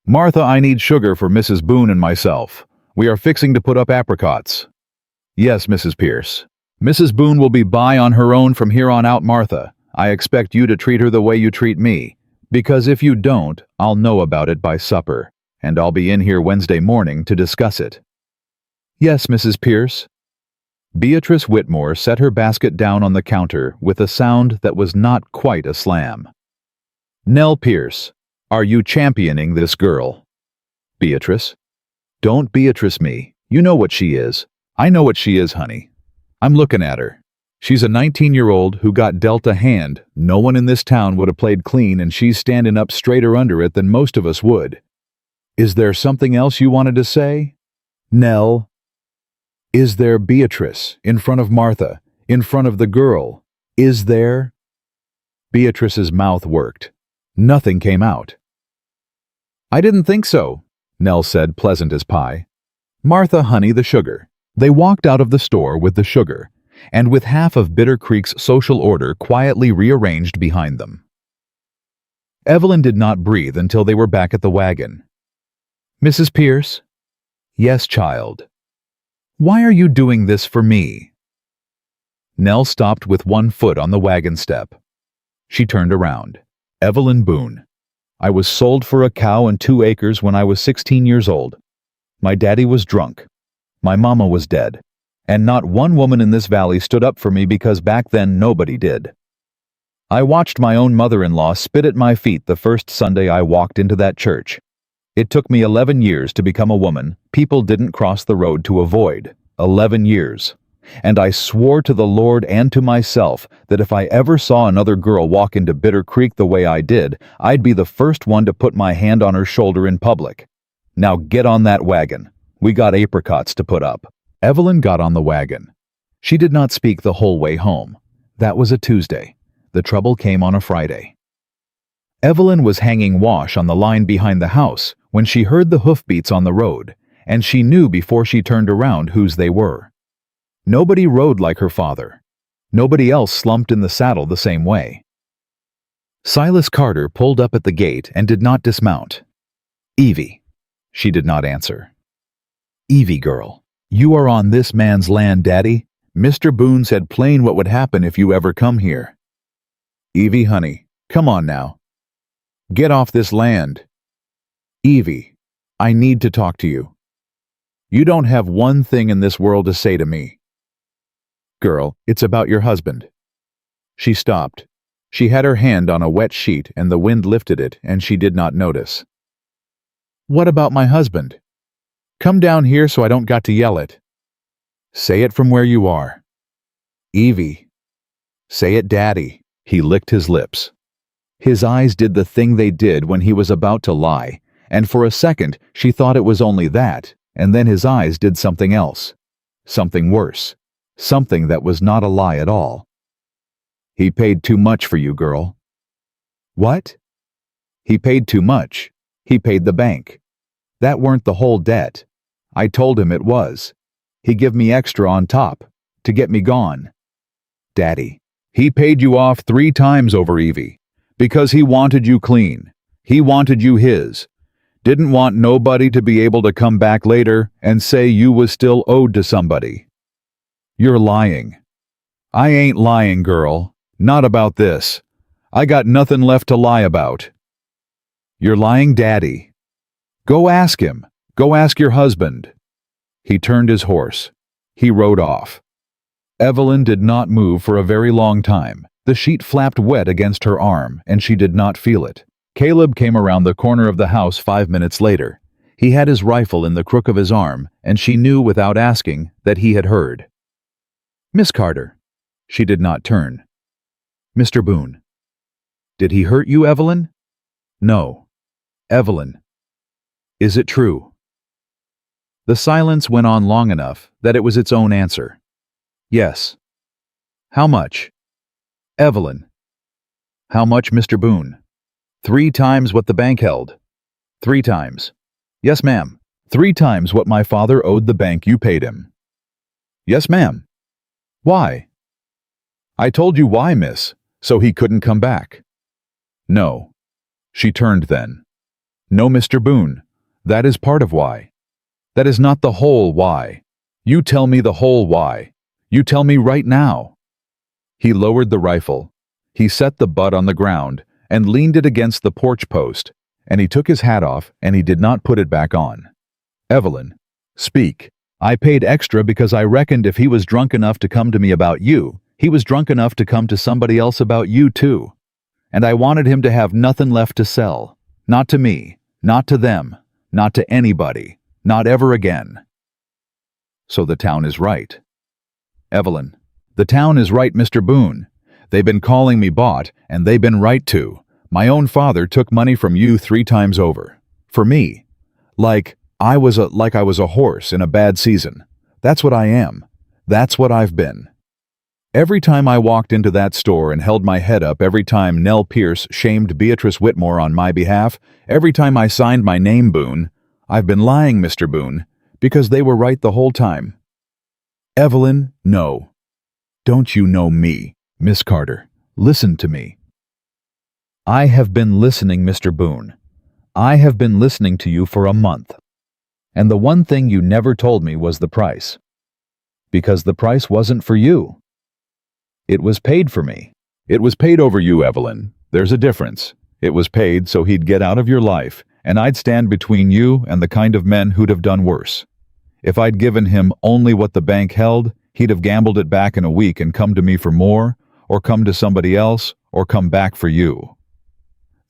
Martha, I need sugar for Mrs. Boone and myself. We are fixing to put up apricots. Yes, Mrs. Pierce. Mrs. Boone will be by on her own from here on out, Martha. I expect you to treat her the way you treat me, because if you don't, I'll know about it by supper, and I'll be in here Wednesday morning to discuss it. Yes, Mrs. Pierce. Beatrice Whitmore set her basket down on the counter with a sound that was not quite a slam. Nell Pierce, are you championing this girl? Beatrice. Don't Beatrice me. You know what she is. I know what she is, honey. I'm looking at her. She's a 19-year-old who got dealt a hand no one in this town would have played clean, and she's standing up straighter under it than most of us would. Is there something else you wanted to say? Nell. Is there, Beatrice, in front of Martha, in front of the girl? Is there? Beatrice's mouth worked. Nothing came out. I didn't think so, Nell said, pleasant as pie. Martha, honey, the sugar. They walked out of the store with the sugar, and with half of Bitter Creek's social order quietly rearranged behind them. Evelyn did not breathe until they were back at the wagon. Mrs. Pierce? Yes, child. Why are you doing this for me? Nell stopped with one foot on the wagon step. She turned around. Evelyn Boone. I was sold for a cow and 2 acres when I was 16 years old. My daddy was drunk. My mama was dead. And not one woman in this valley stood up for me because back then nobody did. I watched my own mother-in-law spit at my feet the first Sunday I walked into that church. It took me 11 years to become a woman people didn't cross the road to avoid. 11 years. And I swore to the Lord and to myself that if I ever saw another girl walk into Bitter Creek the way I did, I'd be the first one to put my hand on her shoulder in public. Now get on that wagon. We got apricots to put up. Evelyn got on the wagon. She did not speak the whole way home. That was a Tuesday. The trouble came on a Friday. Evelyn was hanging wash on the line behind the house when she heard the hoofbeats on the road, and she knew before she turned around whose they were. Nobody rode like her father. Nobody else slumped in the saddle the same way. Silas Carter pulled up at the gate and did not dismount. Evie. She did not answer. Evie, girl. You are on this man's land, Daddy. Mr. Boone said plain what would happen if you ever come here. Evie, honey, come on now. Get off this land. Evie, I need to talk to you. You don't have one thing in this world to say to me. Girl, it's about your husband. She stopped. She had her hand on a wet sheet and the wind lifted it and she did not notice. What about my husband? Come down here so I don't got to yell it. Say it from where you are. Evie. Say it, Daddy. He licked his lips. His eyes did the thing they did when he was about to lie, and for a second she thought it was only that, and then his eyes did something else. Something worse. Something that was not a lie at all. He paid too much for you, girl. What? He paid too much. He paid the bank. That weren't the whole debt. I told him it was. He give me extra on top, to get me gone. Daddy, he paid you off 3 times over, Evie, because he wanted you clean. He wanted you his. Didn't want nobody to be able to come back later and say you was still owed to somebody. You're lying. I ain't lying, girl. Not about this. I got nothing left to lie about. You're lying, Daddy. Go ask him. Go ask your husband. He turned his horse. He rode off. Evelyn did not move for a very long time. The sheet flapped wet against her arm, and she did not feel it. Caleb came around the corner of the house 5 minutes later. He had his rifle in the crook of his arm, and she knew without asking that he had heard. Miss Carter. She did not turn. Mr. Boone. Did he hurt you, Evelyn? No. Evelyn. Is it true? The silence went on long enough that it was its own answer. Yes. How much? Evelyn. How much, Mr. Boone? 3 times what the bank held. 3 times. Yes, ma'am. 3 times what my father owed the bank you paid him. Yes, ma'am. Why? I told you why, miss, so he couldn't come back. No. She turned then. No, Mr. Boone, that is part of why. That is not the whole why. You tell me the whole why. You tell me right now. He lowered the rifle. He set the butt on the ground and leaned it against the porch post, and he took his hat off and he did not put it back on. Evelyn, speak. I paid extra because I reckoned if he was drunk enough to come to me about you, he was drunk enough to come to somebody else about you too. And I wanted him to have nothing left to sell. Not to me, not to them, not to anybody, not ever again. So the town is right. Evelyn, the town is right, Mr. Boone. They've been calling me bought, and they've been right too. My own father took money from you 3 times over. For me. Like I was a horse in a bad season. That's what I am. That's what I've been. Every time I walked into that store and held my head up, every time Nell Pierce shamed Beatrice Whitmore on my behalf, every time I signed my name Boone, I've been lying, Mr. Boone, because they were right the whole time. Evelyn, no. Don't you know me, Miss Carter? Listen to me. I have been listening, Mr. Boone. I have been listening to you for a month. And the one thing you never told me was the price. Because the price wasn't for you. It was paid for me. It was paid over you, Evelyn. There's a difference. It was paid so he'd get out of your life, and I'd stand between you and the kind of men who'd have done worse. If I'd given him only what the bank held, he'd have gambled it back in a week and come to me for more, or come to somebody else, or come back for you.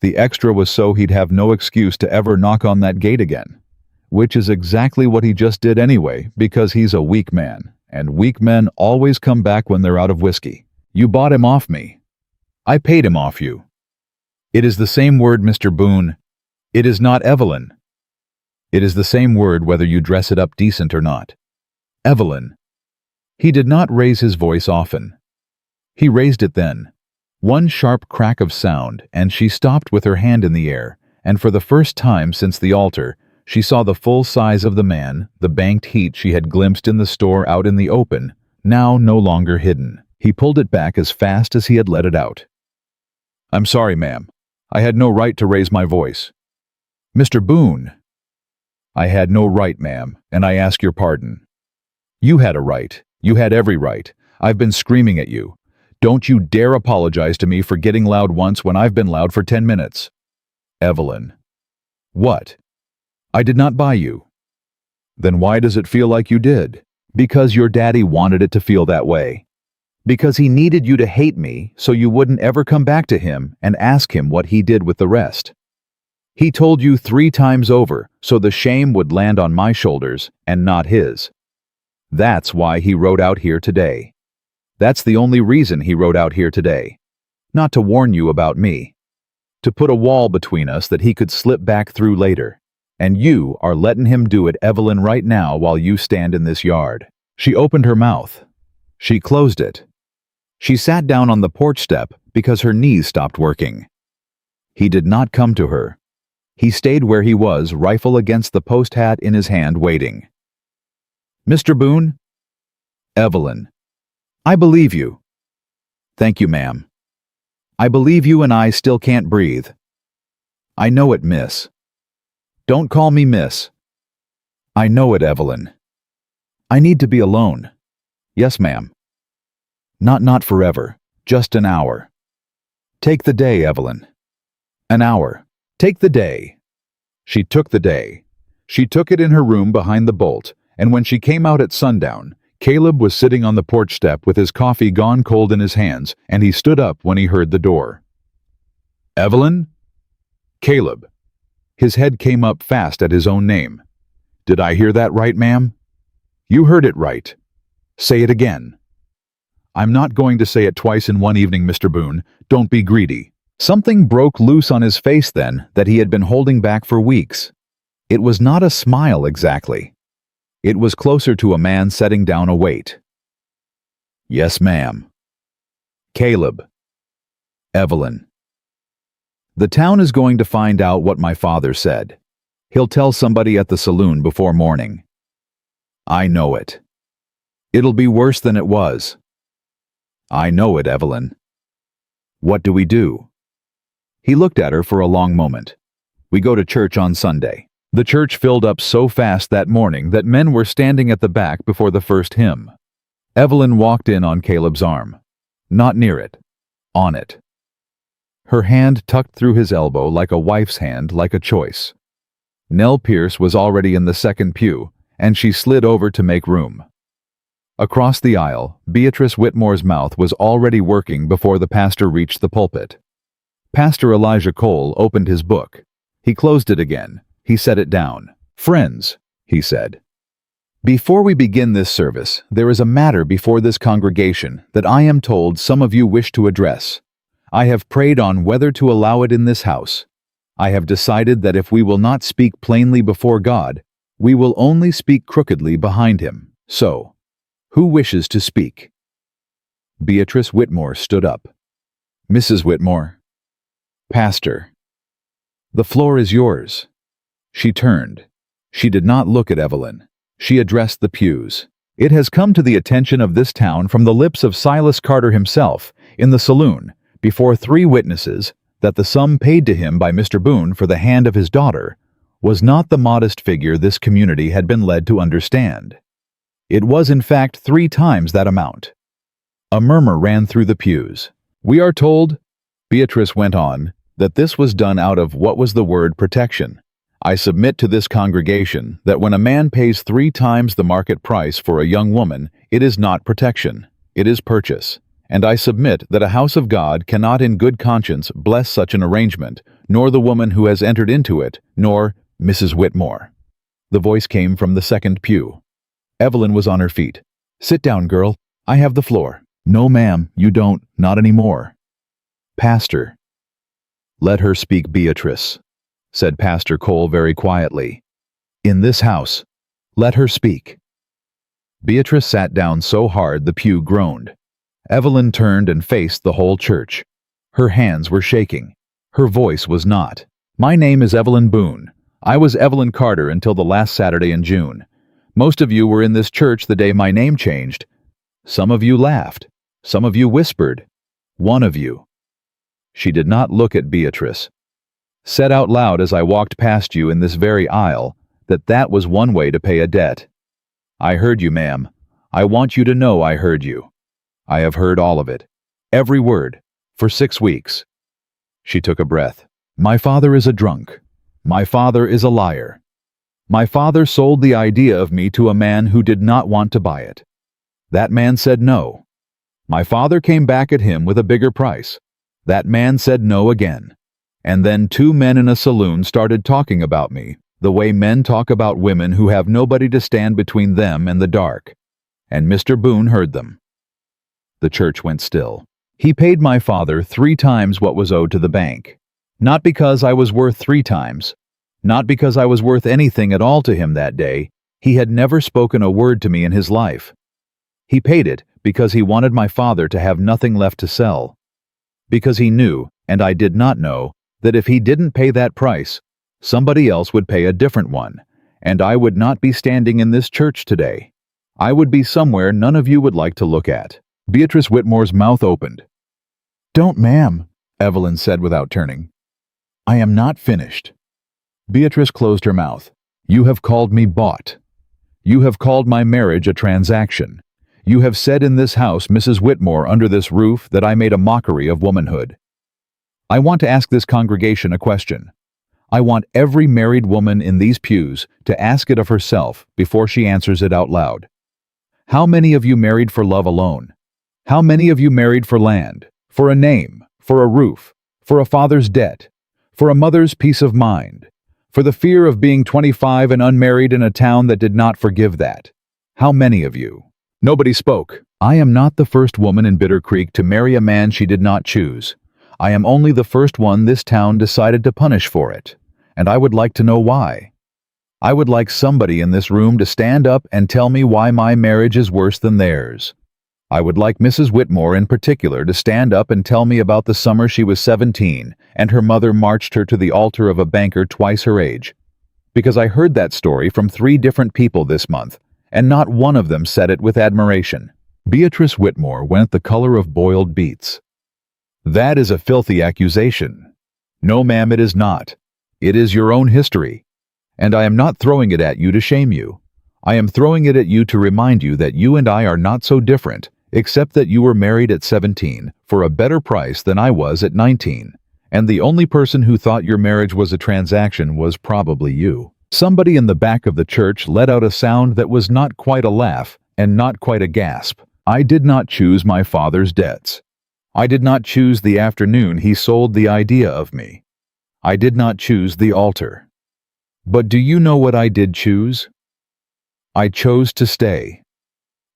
The extra was so he'd have no excuse to ever knock on that gate again, which is exactly what he just did anyway, because he's a weak man, and weak men always come back when they're out of whiskey. You bought him off me. I paid him off you. It is the same word, Mr. Boone. It is not Evelyn. It is the same word whether you dress it up decent or not. Evelyn. He did not raise his voice often. He raised it then. One sharp crack of sound, and she stopped with her hand in the air, and for the first time since the altar, she saw the full size of the man, the banked heat she had glimpsed in the store out in the open, now no longer hidden. He pulled it back as fast as he had let it out. I'm sorry, ma'am. I had no right to raise my voice. Mr. Boone. I had no right, ma'am, and I ask your pardon. You had a right. You had every right. I've been screaming at you. Don't you dare apologize to me for getting loud once when I've been loud for 10 minutes. Evelyn. What? I did not buy you. Then why does it feel like you did? Because your daddy wanted it to feel that way. Because he needed you to hate me so you wouldn't ever come back to him and ask him what he did with the rest. He told you 3 times over so the shame would land on my shoulders and not his. That's why he rode out here today. That's the only reason he rode out here today. Not to warn you about me. To put a wall between us that he could slip back through later. And you are letting him do it, Evelyn, right now while you stand in this yard. She opened her mouth. She closed it. She sat down on the porch step because her knees stopped working. He did not come to her. He stayed where he was, rifle against the post hat in his hand, waiting. Mr. Boone? Evelyn. I believe you. Thank you, ma'am. I believe you and I still can't breathe. I know it, miss. Don't call me miss. I know it, Evelyn. I need to be alone. Yes, ma'am. Not forever. Just an hour. Take the day, Evelyn. An hour. Take the day. She took the day. She took it in her room behind the bolt, and when she came out at sundown, Caleb was sitting on the porch step with his coffee gone cold in his hands, and he stood up when he heard the door. Evelyn? Caleb. His head came up fast at his own name. Did I hear that right, ma'am? You heard it right. Say it again. I'm not going to say it twice in one evening, Mr. Boone. Don't be greedy. Something broke loose on his face then that he had been holding back for weeks. It was not a smile exactly. It was closer to a man setting down a weight. Yes, ma'am. Caleb. Evelyn. The town is going to find out what my father said. He'll tell somebody at the saloon before morning. I know it. It'll be worse than it was. I know it, Evelyn. What do we do? He looked at her for a long moment. We go to church on Sunday. The church filled up so fast that morning that men were standing at the back before the first hymn. Evelyn walked in on Caleb's arm. Not near it. On it. Her hand tucked through his elbow like a wife's hand, like a choice. Nell Pierce was already in the second pew, and she slid over to make room. Across the aisle, Beatrice Whitmore's mouth was already working before the pastor reached the pulpit. Pastor Elijah Cole opened his book. He closed it again. He set it down. Friends, he said. Before we begin this service, there is a matter before this congregation that I am told some of you wish to address. I have prayed on whether to allow it in this house. I have decided that if we will not speak plainly before God, we will only speak crookedly behind him. So, who wishes to speak? Beatrice Whitmore stood up. Mrs. Whitmore. Pastor. The floor is yours. She turned. She did not look at Evelyn. She addressed the pews. It has come to the attention of this town from the lips of Silas Carter himself, in the saloon, before 3 witnesses, that the sum paid to him by Mr. Boone for the hand of his daughter was not the modest figure this community had been led to understand. It was in fact 3 times that amount. A murmur ran through the pews. We are told, Beatrice went on, that this was done out of what was the word protection. I submit to this congregation that when a man pays 3 times the market price for a young woman, it is not protection, it is purchase. And I submit that a house of God cannot in good conscience bless such an arrangement, nor the woman who has entered into it, nor Mrs. Whitmore. The voice came from the second pew. Evelyn was on her feet. Sit down, girl. I have the floor. No, ma'am, you don't, not anymore. Pastor. Let her speak, Beatrice, said Pastor Cole very quietly. In this house, let her speak. Beatrice sat down so hard the pew groaned. Evelyn turned and faced the whole church. Her hands were shaking. Her voice was not. My name is Evelyn Boone. I was Evelyn Carter until the last Saturday in June. Most of you were in this church the day my name changed. Some of you laughed. Some of you whispered. One of you. She did not look at Beatrice. Said out loud as I walked past you in this very aisle that was one way to pay a debt. I heard you, ma'am. I want you to know I heard you. I have heard all of it. Every word. For 6 weeks. She took a breath. My father is a drunk. My father is a liar. My father sold the idea of me to a man who did not want to buy it. That man said no. My father came back at him with a bigger price. That man said no again. And then 2 men in a saloon started talking about me, the way men talk about women who have nobody to stand between them and the dark. And Mr. Boone heard them. The church went still. He paid my father 3 times what was owed to the bank. Not because I was worth 3 times. Not because I was worth anything at all to him that day. He had never spoken a word to me in his life. He paid it because he wanted my father to have nothing left to sell. Because he knew, and I did not know, that if he didn't pay that price, somebody else would pay a different one, and I would not be standing in this church today. I would be somewhere none of you would like to look at. Beatrice Whitmore's mouth opened. Don't, ma'am, Evelyn said without turning. I am not finished. Beatrice closed her mouth. You have called me bought. You have called my marriage a transaction. You have said in this house, Mrs. Whitmore, under this roof, that I made a mockery of womanhood. I want to ask this congregation a question. I want every married woman in these pews to ask it of herself before she answers it out loud. How many of you married for love alone? How many of you married for land, for a name, for a roof, for a father's debt, for a mother's peace of mind, for the fear of being 25 and unmarried in a town that did not forgive that? How many of you? Nobody spoke. I am not the first woman in Bitter Creek to marry a man she did not choose. I am only the first one this town decided to punish for it, and I would like to know why. I would like somebody in this room to stand up and tell me why my marriage is worse than theirs. I would like Mrs. Whitmore in particular to stand up and tell me about the summer she was 17 and her mother marched her to the altar of a banker twice her age. Because I heard that story from 3 different people this month, and not one of them said it with admiration. Beatrice Whitmore went the color of boiled beets. That is a filthy accusation. No, ma'am, it is not. It is your own history. And I am not throwing it at you to shame you. I am throwing it at you to remind you that you and I are not so different, except that you were married at 17 for a better price than I was at 19. And the only person who thought your marriage was a transaction was probably you. Somebody in the back of the church let out a sound that was not quite a laugh and not quite a gasp. I did not choose my father's debts. I did not choose the afternoon he sold the idea of me. I did not choose the altar. But do you know what I did choose? I chose to stay.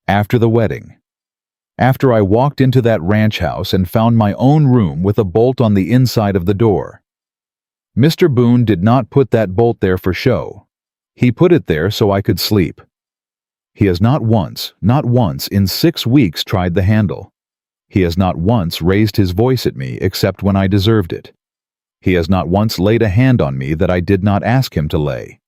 After the wedding. After I walked into that ranch house and found my own room with a bolt on the inside of the door. Mr. Boone did not put that bolt there for show. He put it there so I could sleep. He has not once in 6 weeks tried the handle. He has not once raised his voice at me except when I deserved it. He has not once laid a hand on me that I did not ask him to lay.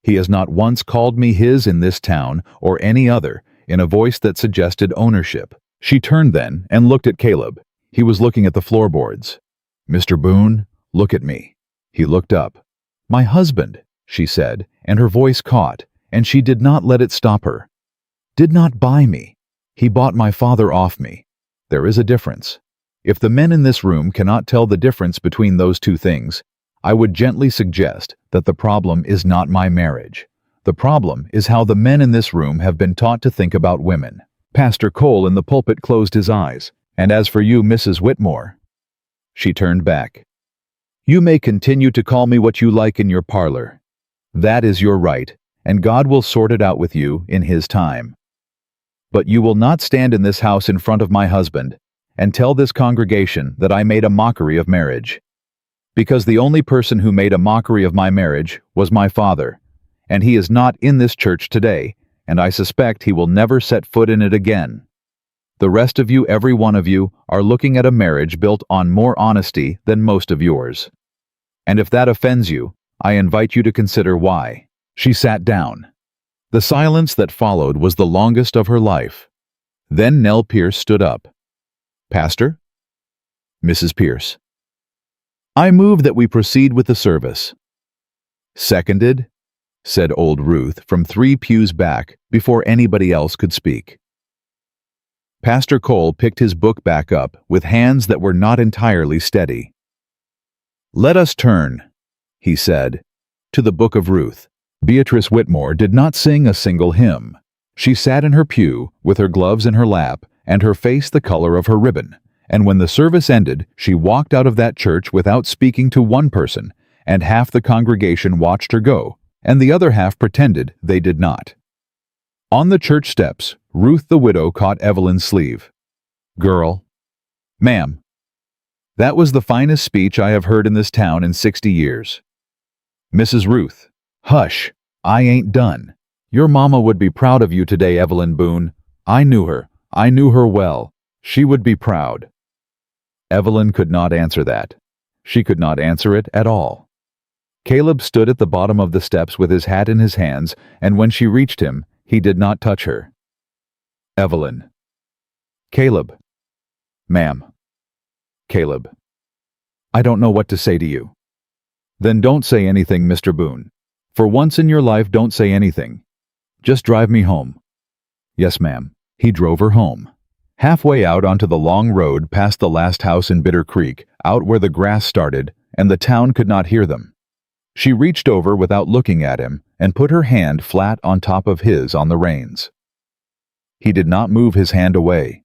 He has not once called me his in this town or any other in a voice that suggested ownership. She turned then and looked at Caleb. He was looking at the floorboards. Mr. Boone, look at me. He looked up. My husband, she said, and her voice caught, and she did not let it stop her. Did not buy me. He bought my father off me. There is a difference. If the men in this room cannot tell the difference between those two things, I would gently suggest that the problem is not my marriage. The problem is how the men in this room have been taught to think about women. Pastor Cole in the pulpit closed his eyes. And as for you, Mrs. Whitmore, she turned back. You may continue to call me what you like in your parlor. That is your right, and God will sort it out with you in His time. But you will not stand in this house in front of my husband and tell this congregation that I made a mockery of marriage. Because the only person who made a mockery of my marriage was my father, and he is not in this church today, and I suspect he will never set foot in it again. The rest of you, every one of you, are looking at a marriage built on more honesty than most of yours. And if that offends you, I invite you to consider why. She sat down. The silence that followed was the longest of her life. Then Nell Pierce stood up. Pastor? Mrs. Pierce. I move that we proceed with the service. Seconded, said old Ruth from 3 pews back before anybody else could speak. Pastor Cole picked his book back up with hands that were not entirely steady. Let us turn, he said, to the book of Ruth. Beatrice Whitmore did not sing a single hymn. She sat in her pew with her gloves in her lap and her face the color of her ribbon, and when the service ended, she walked out of that church without speaking to one person, and half the congregation watched her go, and the other half pretended they did not. On the church steps, Ruth the widow caught Evelyn's sleeve. Girl. Ma'am. That was the finest speech I have heard in this town in 60 years. Mrs. Ruth. Hush, I ain't done. Your mama would be proud of you today, Evelyn Boone. I knew her well. She would be proud. Evelyn could not answer that. She could not answer it at all. Caleb stood at the bottom of the steps with his hat in his hands, and when she reached him, he did not touch her. Evelyn. Caleb. Ma'am. Caleb. I don't know what to say to you. Then don't say anything, Mr. Boone. For once in your life, don't say anything. Just drive me home." "Yes, ma'am." He drove her home. Halfway out onto the long road past the last house in Bitter Creek, out where the grass started, and the town could not hear them. She reached over without looking at him and put her hand flat on top of his on the reins. He did not move his hand away.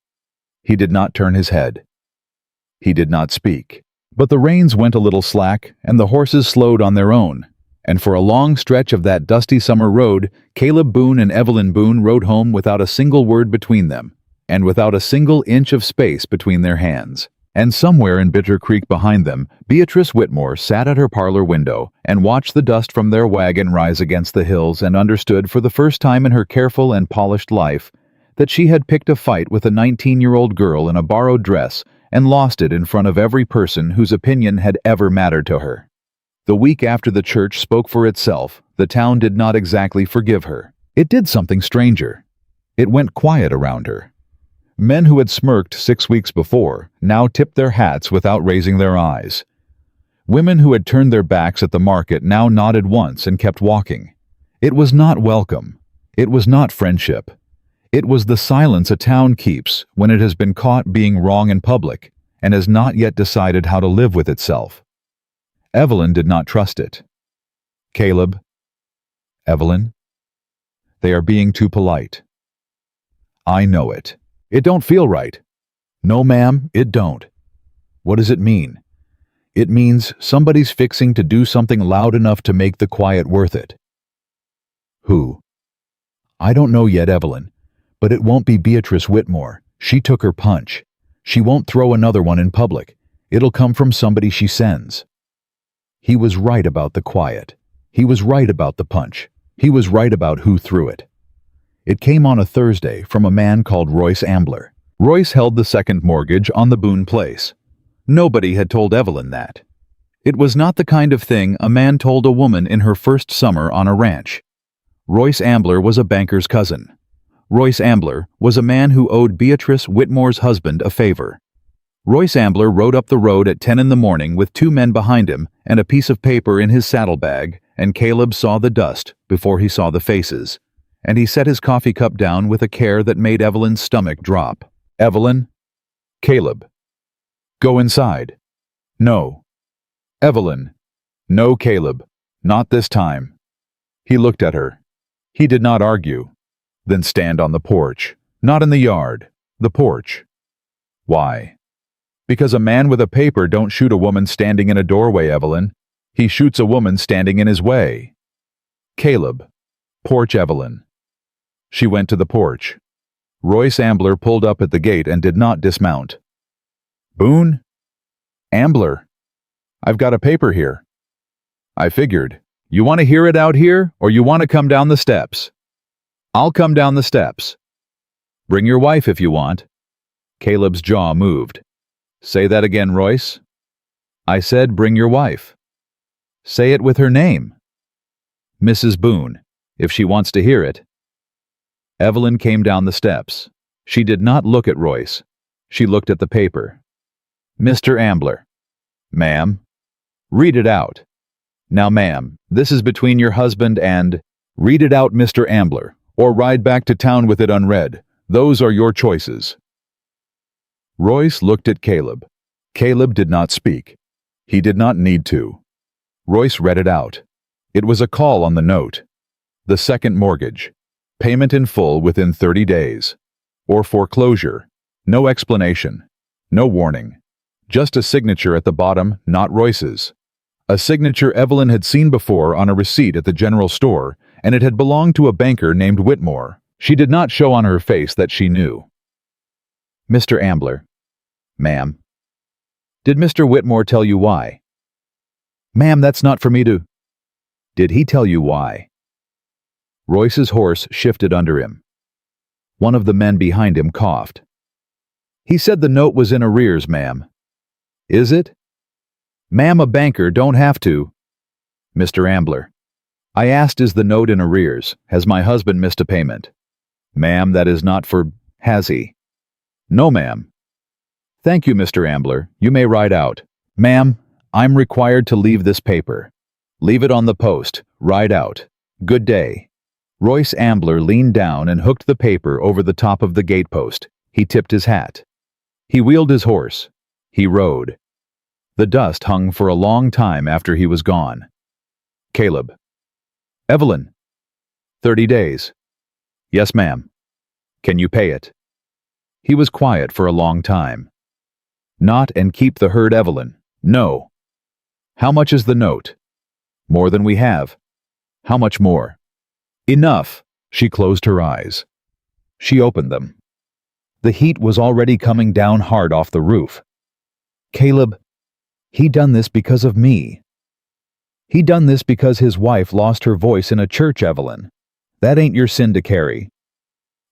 He did not turn his head. He did not speak. But the reins went a little slack, and the horses slowed on their own, and for a long stretch of that dusty summer road, Caleb Boone and Evelyn Boone rode home without a single word between them, and without a single inch of space between their hands. And somewhere in Bitter Creek behind them, Beatrice Whitmore sat at her parlor window and watched the dust from their wagon rise against the hills and understood for the first time in her careful and polished life that she had picked a fight with a 19-year-old girl in a borrowed dress and lost it in front of every person whose opinion had ever mattered to her. The week after the church spoke for itself, the town did not exactly forgive her. It did something stranger. It went quiet around her. Men who had smirked 6 weeks before now tipped their hats without raising their eyes. Women who had turned their backs at the market now nodded once and kept walking. It was not welcome. It was not friendship. It was the silence a town keeps when it has been caught being wrong in public and has not yet decided how to live with itself. Evelyn did not trust it. "Caleb, Evelyn, they are being too polite. I know it. It don't feel right." "No, ma'am, it don't." "What does it mean?" "It means somebody's fixing to do something loud enough to make the quiet worth it." "Who?" "I don't know yet, Evelyn, but it won't be Beatrice Whitmore. She took her punch. She won't throw another one in public. It'll come from somebody she sends." He was right about the quiet. He was right about the punch. He was right about who threw it. It came on a Thursday from a man called Royce Ambler. Royce held the second mortgage on the Boone place. Nobody had told Evelyn that. It was not the kind of thing a man told a woman in her first summer on a ranch. Royce Ambler was a banker's cousin. Royce Ambler was a man who owed Beatrice Whitmore's husband a favor. Royce Ambler rode up the road at 10 in the morning with 2 men behind him and a piece of paper in his saddlebag, and Caleb saw the dust before he saw the faces, and he set his coffee cup down with a care that made Evelyn's stomach drop. "Evelyn." "Caleb." "Go inside." "No." "Evelyn." "No, Caleb. Not this time." He looked at her. He did not argue. "Then stand on the porch. Not in the yard. The porch." "Why?" "Because a man with a paper don't shoot a woman standing in a doorway, Evelyn. He shoots a woman standing in his way." "Caleb." "Porch, Evelyn." She went to the porch. Royce Ambler pulled up at the gate and did not dismount. "Boone?" "Ambler. I've got a paper here." "I figured. You want to hear it out here, or you want to come down the steps?" "I'll come down the steps." "Bring your wife if you want." Caleb's jaw moved. "Say that again, Royce." "I said bring your wife." "Say it with her name." "Mrs. Boone, if she wants to hear it." Evelyn came down the steps. She did not look at Royce. She looked at the paper. "Mr. Ambler." "Ma'am." "Read it out." "Now, ma'am, this is between your husband and—" "Read it out, Mr. Ambler, or ride back to town with it unread. Those are your choices." Royce looked at Caleb. Caleb did not speak. He did not need to. Royce read it out. It was a call on the note. The second mortgage. Payment in full within 30 days. Or foreclosure. No explanation. No warning. Just a signature at the bottom, not Royce's. A signature Evelyn had seen before on a receipt at the general store, and it had belonged to a banker named Whitmore. She did not show on her face that she knew. "Mr. Ambler." "Ma'am." "Did Mr. Whitmore tell you why?" "Ma'am, that's not for me to—" "Did he tell you why?" Royce's horse shifted under him. One of the men behind him coughed. "He said the note was in arrears, ma'am." "Is it?" "Ma'am, a banker don't have to—" "Mr. Ambler, I asked, is the note in arrears? Has my husband missed a payment?" "Ma'am, that is not for—" "Has he?" "No, ma'am." "Thank you, Mr. Ambler. You may ride out." "Ma'am, I'm required to leave this paper." Leave it on the post. Ride out. Good day." Royce Ambler leaned down and hooked the paper over the top of the gatepost. He tipped his hat. He wheeled his horse. He rode. The dust hung for a long time after he was gone. Caleb. "Evelyn." 30 days. "Yes, ma'am." "Can you pay it?" He was quiet for a long time. "Not and keep the herd, Evelyn." "No." "How much is the note?" "More than we have." "How much more?" "Enough." She closed her eyes. She opened them. The heat was already coming down hard off the roof. "Caleb, he done this because of me. He done this because his wife lost her voice in a church, Evelyn. That ain't your sin to carry.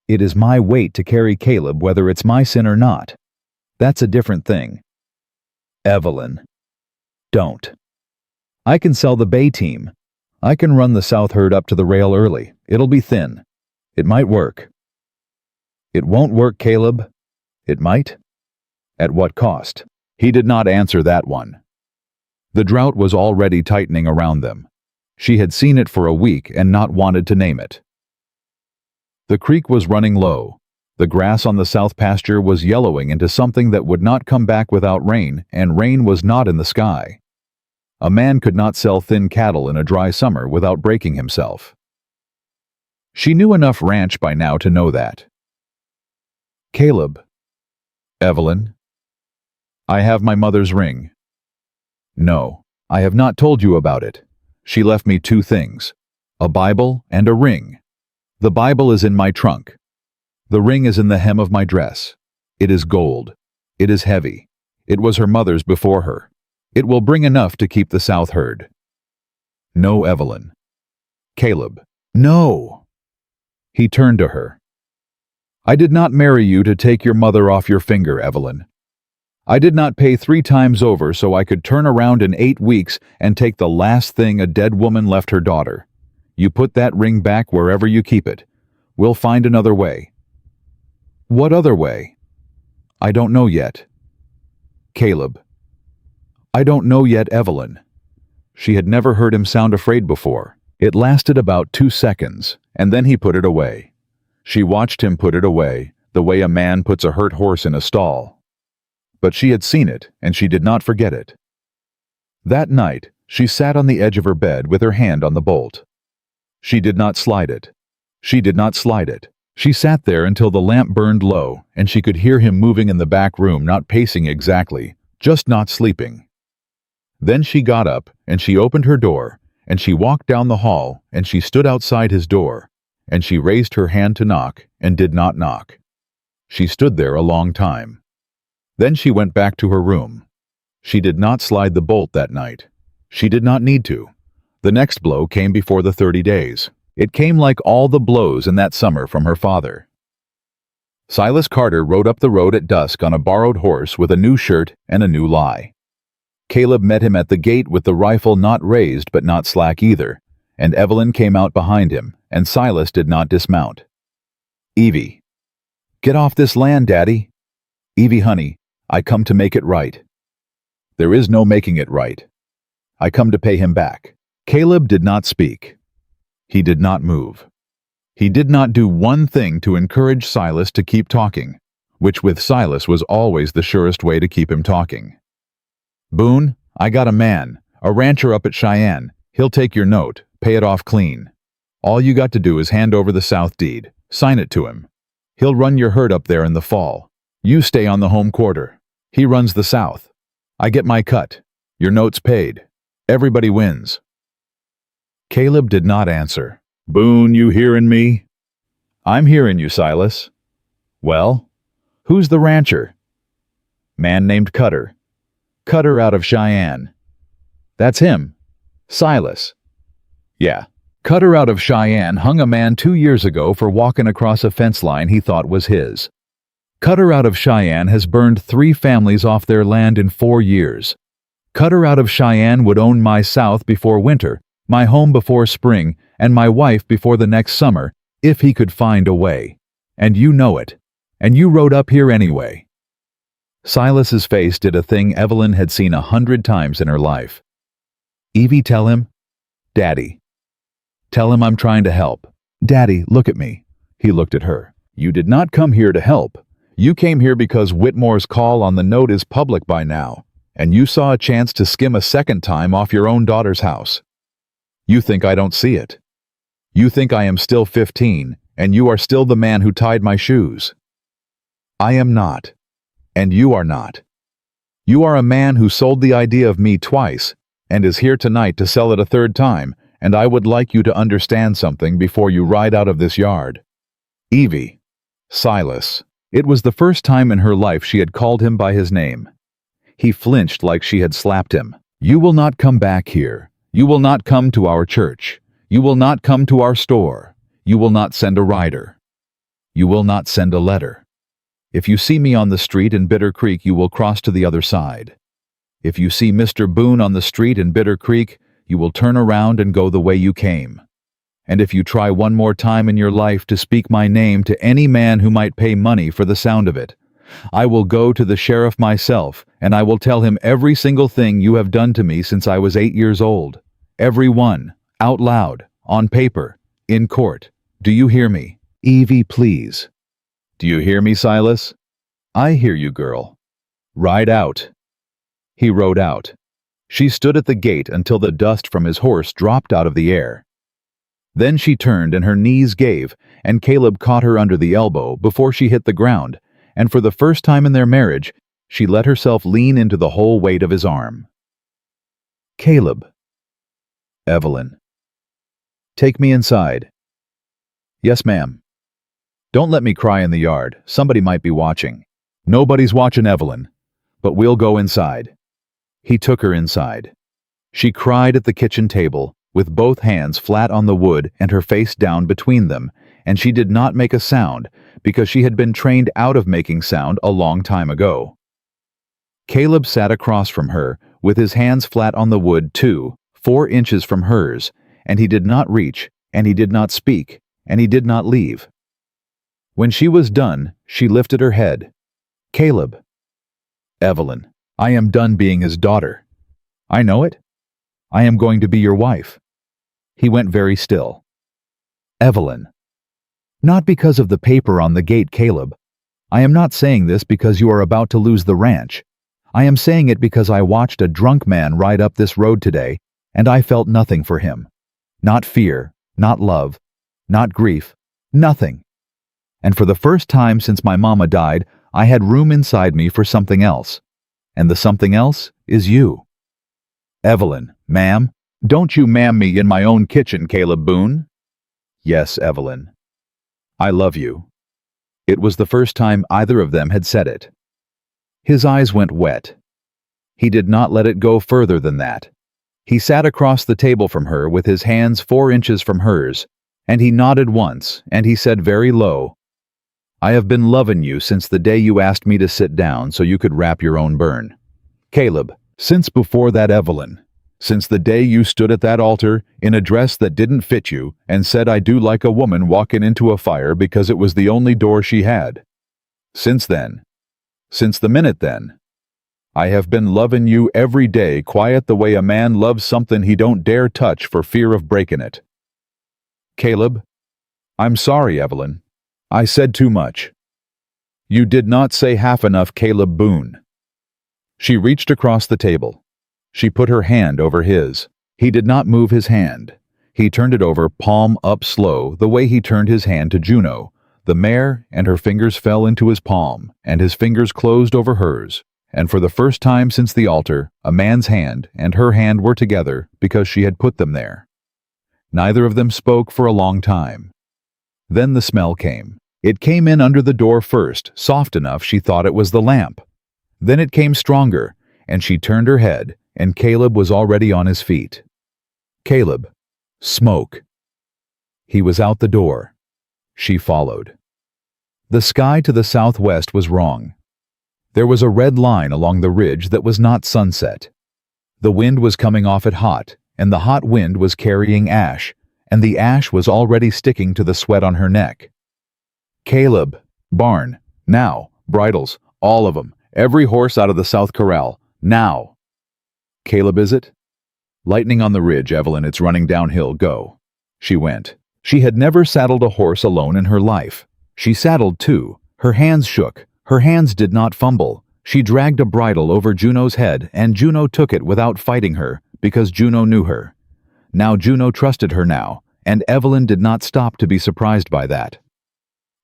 It is my weight to carry, Caleb, whether it's my sin or not. That's a different thing." "Evelyn, don't. I can sell the Bay team. I can run the South herd up to the rail early. It'll be thin. It might work." "It won't work, Caleb." "It might." "At what cost?" He did not answer that one. The drought was already tightening around them. She had seen it for a week and not wanted to name it. The creek was running low. The grass on the south pasture was yellowing into something that would not come back without rain, and rain was not in the sky. A man could not sell thin cattle in a dry summer without breaking himself. She knew enough ranch by now to know that. "Caleb." "Evelyn." "I have my mother's ring." "No, I have not told you about it. She left me 2 things, a Bible and a ring. The Bible is in my trunk. The ring is in the hem of my dress. It is gold. It is heavy. It was her mother's before her. It will bring enough to keep the South herd." "No, Evelyn." "Caleb." "No." He turned to her. "I did not marry you to take your mother off your finger, Evelyn. I did not pay 3 times over so I could turn around in 8 weeks and take the last thing a dead woman left her daughter. You put that ring back wherever you keep it. We'll find another way." "What other way?" "I don't know yet." "Caleb." "I don't know yet, Evelyn." She had never heard him sound afraid before. It lasted about 2 seconds, and then he put it away. She watched him put it away, the way a man puts a hurt horse in a stall. But she had seen it, and she did not forget it. That night, she sat on the edge of her bed with her hand on the bolt. She did not slide it. She did not slide it. She sat there until the lamp burned low, and she could hear him moving in the back room, not pacing exactly, just not sleeping. Then she got up, and she opened her door, and she walked down the hall, and she stood outside his door, and she raised her hand to knock, and did not knock. She stood there a long time. Then she went back to her room. She did not slide the bolt that night. She did not need to. The next blow came before the 30 days. It came like all the blows in that summer from her father. Silas Carter rode up the road at dusk on a borrowed horse with a new shirt and a new lie. Caleb met him at the gate with the rifle not raised but not slack either, and Evelyn came out behind him, and Silas did not dismount. "Evie." "Get off this land, Daddy." "Evie, honey, I come to make it right." "There is no making it right. I come to pay him back." Caleb did not speak. He did not move. He did not do one thing to encourage Silas to keep talking, which with Silas was always the surest way to keep him talking. "Boone, I got a man, a rancher up at Cheyenne. He'll take your note, pay it off clean. All you got to do is hand over the South deed, sign it to him. He'll run your herd up there in the fall. You stay on the home quarter. He runs the South. I get my cut. Your note's paid. Everybody wins." Caleb did not answer. "Boone, you hearin' me?" "I'm hearin' you, Silas." "Well, who's the rancher?" "Man named Cutter. Cutter out of Cheyenne." "That's him. Silas." "Yeah. Cutter out of Cheyenne hung a man 2 years ago for walking across a fence line he thought was his. Cutter out of Cheyenne has burned 3 families off their land in 4 years. Cutter out of Cheyenne would own my South before winter, my home before spring, and my wife before the next summer, if he could find a way. And you know it. And you rode up here anyway." Silas's face did a thing Evelyn had seen 100 times in her life. "Evie, tell him." Daddy. Tell him I'm trying to help. Daddy, look at me. He looked at her. You did not come here to help. You came here because Whitmore's call on the note is public by now, and you saw a chance to skim a second time off your own daughter's house. You think I don't see it. You think I am still 15, and you are still the man who tied my shoes. I am not, and you are not. You are a man who sold the idea of me twice, and is here tonight to sell it a third time, and I would like you to understand something before you ride out of this yard. Evie. Silas. It was the first time in her life she had called him by his name. He flinched like she had slapped him. You will not come back here. You will not come to our church. You will not come to our store. You will not send a rider. You will not send a letter. If you see me on the street in Bitter Creek, you will cross to the other side. If you see Mr. Boone on the street in Bitter Creek, you will turn around and go the way you came. And if you try one more time in your life to speak my name to any man who might pay money for the sound of it, I will go to the sheriff myself, and I will tell him every single thing you have done to me since I was 8 years old. Every one, out loud, on paper, in court. Do you hear me? Evie, please. Do you hear me, Silas? I hear you, girl. Ride out. He rode out. She stood at the gate until the dust from his horse dropped out of the air. Then she turned and her knees gave, and Caleb caught her under the elbow before she hit the ground, and for the first time in their marriage, she let herself lean into the whole weight of his arm. Caleb. Evelyn. Take me inside. Yes, ma'am. Don't let me cry in the yard. Somebody might be watching. Nobody's watching, Evelyn. But we'll go inside. He took her inside. She cried at the kitchen table, with both hands flat on the wood and her face down between them, and she did not make a sound because she had been trained out of making sound a long time ago. Caleb sat across from her, with his hands flat on the wood too, 4 inches from hers, and he did not reach, and he did not speak, and he did not leave. When she was done, she lifted her head. Caleb. Evelyn, I am done being his daughter. I know it. I am going to be your wife. He went very still. Evelyn. Not because of the paper on the gate, Caleb. I am not saying this because you are about to lose the ranch. I am saying it because I watched a drunk man ride up this road today, and I felt nothing for him. Not fear, not love, not grief, nothing. And for the first time since my mama died, I had room inside me for something else. And the something else is you. Evelyn, ma'am. Don't you ma'am me in my own kitchen, Caleb Boone? Yes, Evelyn. I love you. It was the first time either of them had said it. His eyes went wet. He did not let it go further than that. He sat across the table from her with his hands 4 inches from hers, and he nodded once, and he said very low, I have been loving you since the day you asked me to sit down so you could wrap your own burn. Caleb, since before that, Evelyn. Since the day you stood at that altar in a dress that didn't fit you and said I do like a woman walking into a fire because it was the only door she had. Since then, since the minute then, I have been loving you every day quiet the way a man loves something he don't dare touch for fear of breaking it. Caleb, I'm sorry, Evelyn. I said too much. You did not say half enough, Caleb Boone. She reached across the table. She put her hand over his. He did not move his hand. He turned it over, palm up slow, the way he turned his hand to Juno, the mare, and her fingers fell into his palm, and his fingers closed over hers. And for the first time since the altar, a man's hand and her hand were together because she had put them there. Neither of them spoke for a long time. Then the smell came. It came in under the door first, soft enough she thought it was the lamp. Then it came stronger, and she turned her head, and Caleb was already on his feet. Caleb. Smoke. He was out the door. She followed. The sky to the southwest was wrong. There was a red line along the ridge that was not sunset. The wind was coming off it hot, and the hot wind was carrying ash, and the ash was already sticking to the sweat on her neck. Caleb. Barn. Now. Bridles. All of them. Every horse out of the south corral. Now. Caleb, is it? Lightning on the ridge, Evelyn, it's running downhill, go. She went. She had never saddled a horse alone in her life. She saddled too. Her hands shook. Her hands did not fumble. She dragged a bridle over Juno's head, and Juno took it without fighting her, because Juno knew her. Now Juno trusted her now, and Evelyn did not stop to be surprised by that.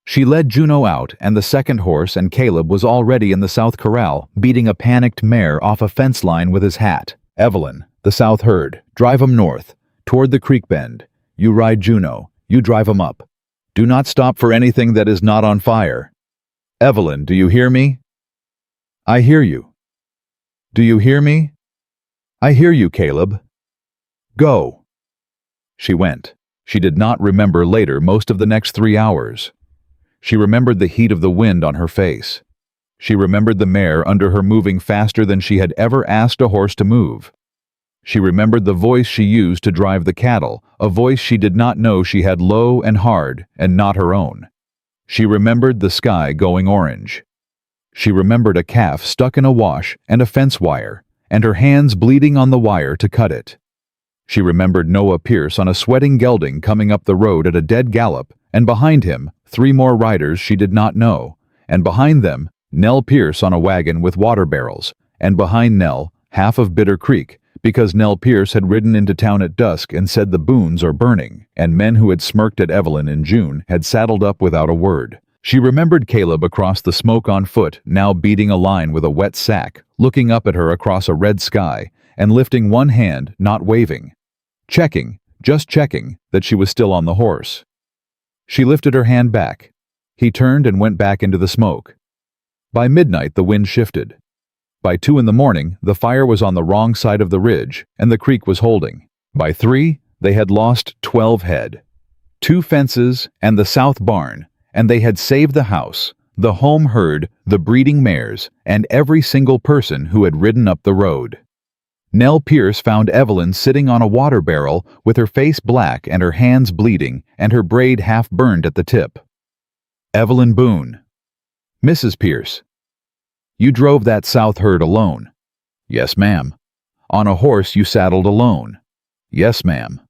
She led Juno out, and the second horse and Caleb was already in the south corral, beating a panicked mare off a fence line with his hat. Evelyn, the south herd, drive 'em north, toward the creek bend. You ride Juno, you drive 'em up. Do not stop for anything that is not on fire. Evelyn, do you hear me? I hear you. Do you hear me? I hear you, Caleb. Go. She went. She did not remember later most of the next 3 hours. She remembered the heat of the wind on her face. She remembered the mare under her moving faster than she had ever asked a horse to move. She remembered the voice she used to drive the cattle, a voice she did not know she had low and hard and not her own. She remembered the sky going orange. She remembered a calf stuck in a wash and a fence wire, and her hands bleeding on the wire to cut it. She remembered Noah Pierce on a sweating gelding coming up the road at a dead gallop, and behind him, 3 more riders she did not know, and behind them, Nell Pierce on a wagon with water barrels, and behind Nell, half of Bitter Creek, because Nell Pierce had ridden into town at dusk and said the Boones are burning, and men who had smirked at Evelyn in June had saddled up without a word. She remembered Caleb across the smoke on foot, now beating a line with a wet sack, looking up at her across a red sky, and lifting one hand, not waving. Checking, just checking, that she was still on the horse. She lifted her hand back. He turned and went back into the smoke. By midnight the wind shifted. By 2 in the morning, the fire was on the wrong side of the ridge, and the creek was holding. By 3, they had lost 12 head. 2 fences and the south barn, and they had saved the house, the home herd, the breeding mares, and every single person who had ridden up the road. Nell Pierce found Evelyn sitting on a water barrel with her face black and her hands bleeding and her braid half burned at the tip. Evelyn Boone. Mrs. Pierce. You drove that south herd alone. Yes, ma'am. On a horse you saddled alone. Yes, ma'am.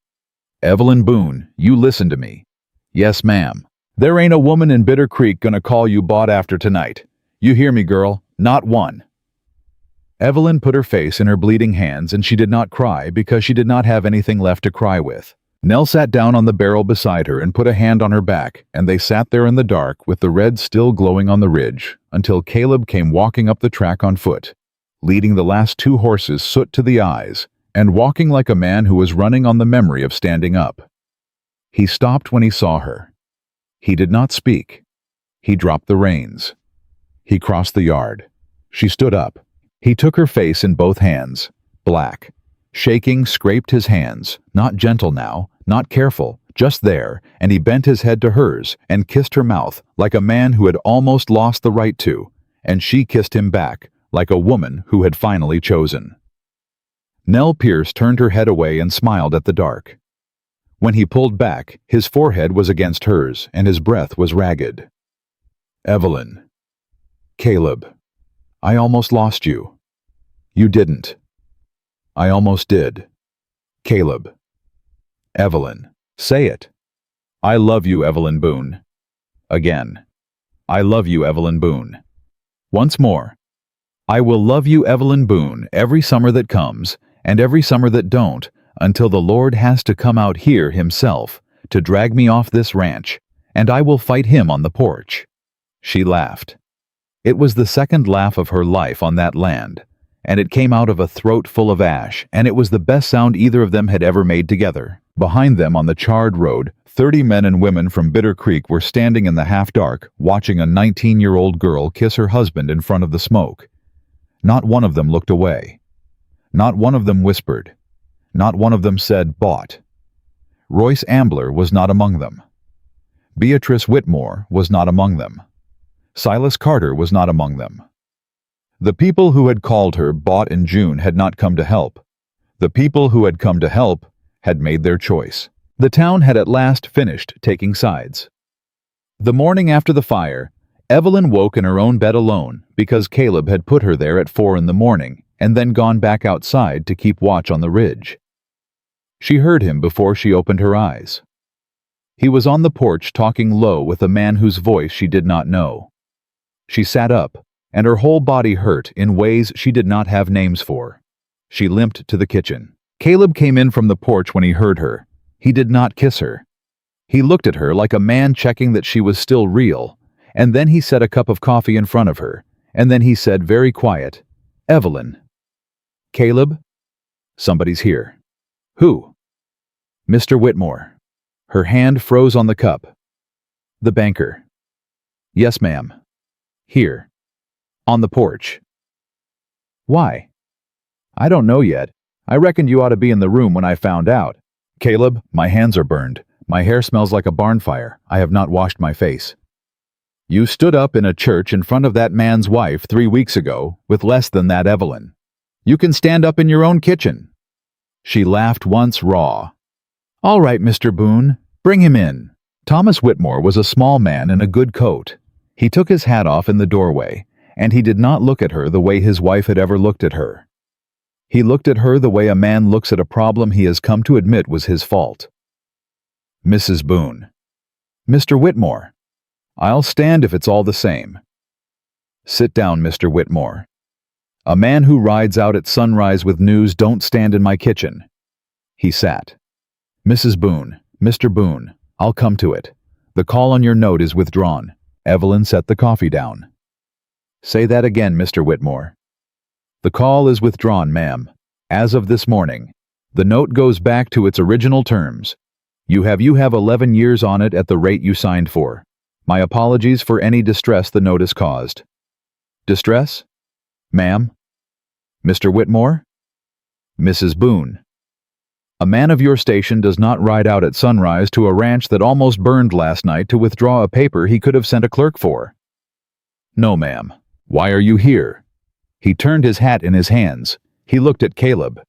Evelyn Boone, you listen to me. Yes, ma'am. There ain't a woman in Bitter Creek gonna call you bought after tonight. You hear me, girl? Not one. Evelyn put her face in her bleeding hands, and she did not cry because she did not have anything left to cry with. Nell sat down on the barrel beside her and put a hand on her back, and they sat there in the dark with the red still glowing on the ridge until Caleb came walking up the track on foot, leading the last 2 horses soot to the eyes, and walking like a man who was running on the memory of standing up. He stopped when he saw her. He did not speak. He dropped the reins. He crossed the yard. She stood up. He took her face in both hands, black. Shaking, scraped his hands, not gentle now, not careful, just there, and he bent his head to hers and kissed her mouth like a man who had almost lost the right to, and she kissed him back like a woman who had finally chosen. Nell Pierce turned her head away and smiled at the dark. When he pulled back, his forehead was against hers, and his breath was ragged. Evelyn. Caleb. I almost lost you. You didn't. I almost did. Caleb. Evelyn. Say it. I love you, Evelyn Boone. Again. I love you, Evelyn Boone. Once more. I will love you, Evelyn Boone, every summer that comes, and every summer that don't, until the Lord has to come out here himself to drag me off this ranch, and I will fight him on the porch. She laughed. It was the second laugh of her life on that land, and it came out of a throat full of ash, and it was the best sound either of them had ever made together. Behind them on the charred road, 30 men and women from Bitter Creek were standing in the half-dark, watching a 19-year-old girl kiss her husband in front of the smoke. Not one of them looked away. Not one of them whispered. Not one of them said, bought. Royce Ambler was not among them. Beatrice Whitmore was not among them. Silas Carter was not among them. The people who had called her bought in June had not come to help. The people who had come to help had made their choice. The town had at last finished taking sides. The morning after the fire, Evelyn woke in her own bed alone because Caleb had put her there at 4 in the morning and then gone back outside to keep watch on the ridge. She heard him before she opened her eyes. He was on the porch talking low with a man whose voice she did not know. She sat up, and her whole body hurt in ways she did not have names for. She limped to the kitchen. Caleb came in from the porch when he heard her. He did not kiss her. He looked at her like a man checking that she was still real, and then he set a cup of coffee in front of her, and then he said very quiet, "Evelyn." "Caleb?" "Somebody's here." "Who?" "Mr. Whitmore." Her hand froze on the cup. "The banker." "Yes, ma'am." "Here." "On the porch." "Why?" "I don't know yet. I reckoned you ought to be in the room when I found out." "Caleb, my hands are burned. My hair smells like a barn fire. I have not washed my face." "You stood up in a church in front of that man's wife 3 weeks ago with less than that Evelyn. You can stand up in your own kitchen." She laughed once raw. "All right, Mr. Boone, bring him in." Thomas Whitmore was a small man in a good coat. He took his hat off in the doorway, and he did not look at her the way his wife had ever looked at her. He looked at her the way a man looks at a problem he has come to admit was his fault. "Mrs. Boone." "Mr. Whitmore." "I'll stand if it's all the same." "Sit down, Mr. Whitmore. A man who rides out at sunrise with news don't stand in my kitchen." He sat. "Mrs. Boone, Mr. Boone, I'll come to it. The call on your note is withdrawn." Evelyn set the coffee down. "Say that again, Mr. Whitmore." "The call is withdrawn, ma'am. As of this morning. The note goes back to its original terms. You have 11 years on it at the rate you signed for. My apologies for any distress the notice caused." "Distress? Ma'am?" "Mr. Whitmore?" "Mrs. Boone. A man of your station does not ride out at sunrise to a ranch that almost burned last night to withdraw a paper he could have sent a clerk for." "No, ma'am. Why are you here?" He turned his hat in his hands. He looked at Caleb.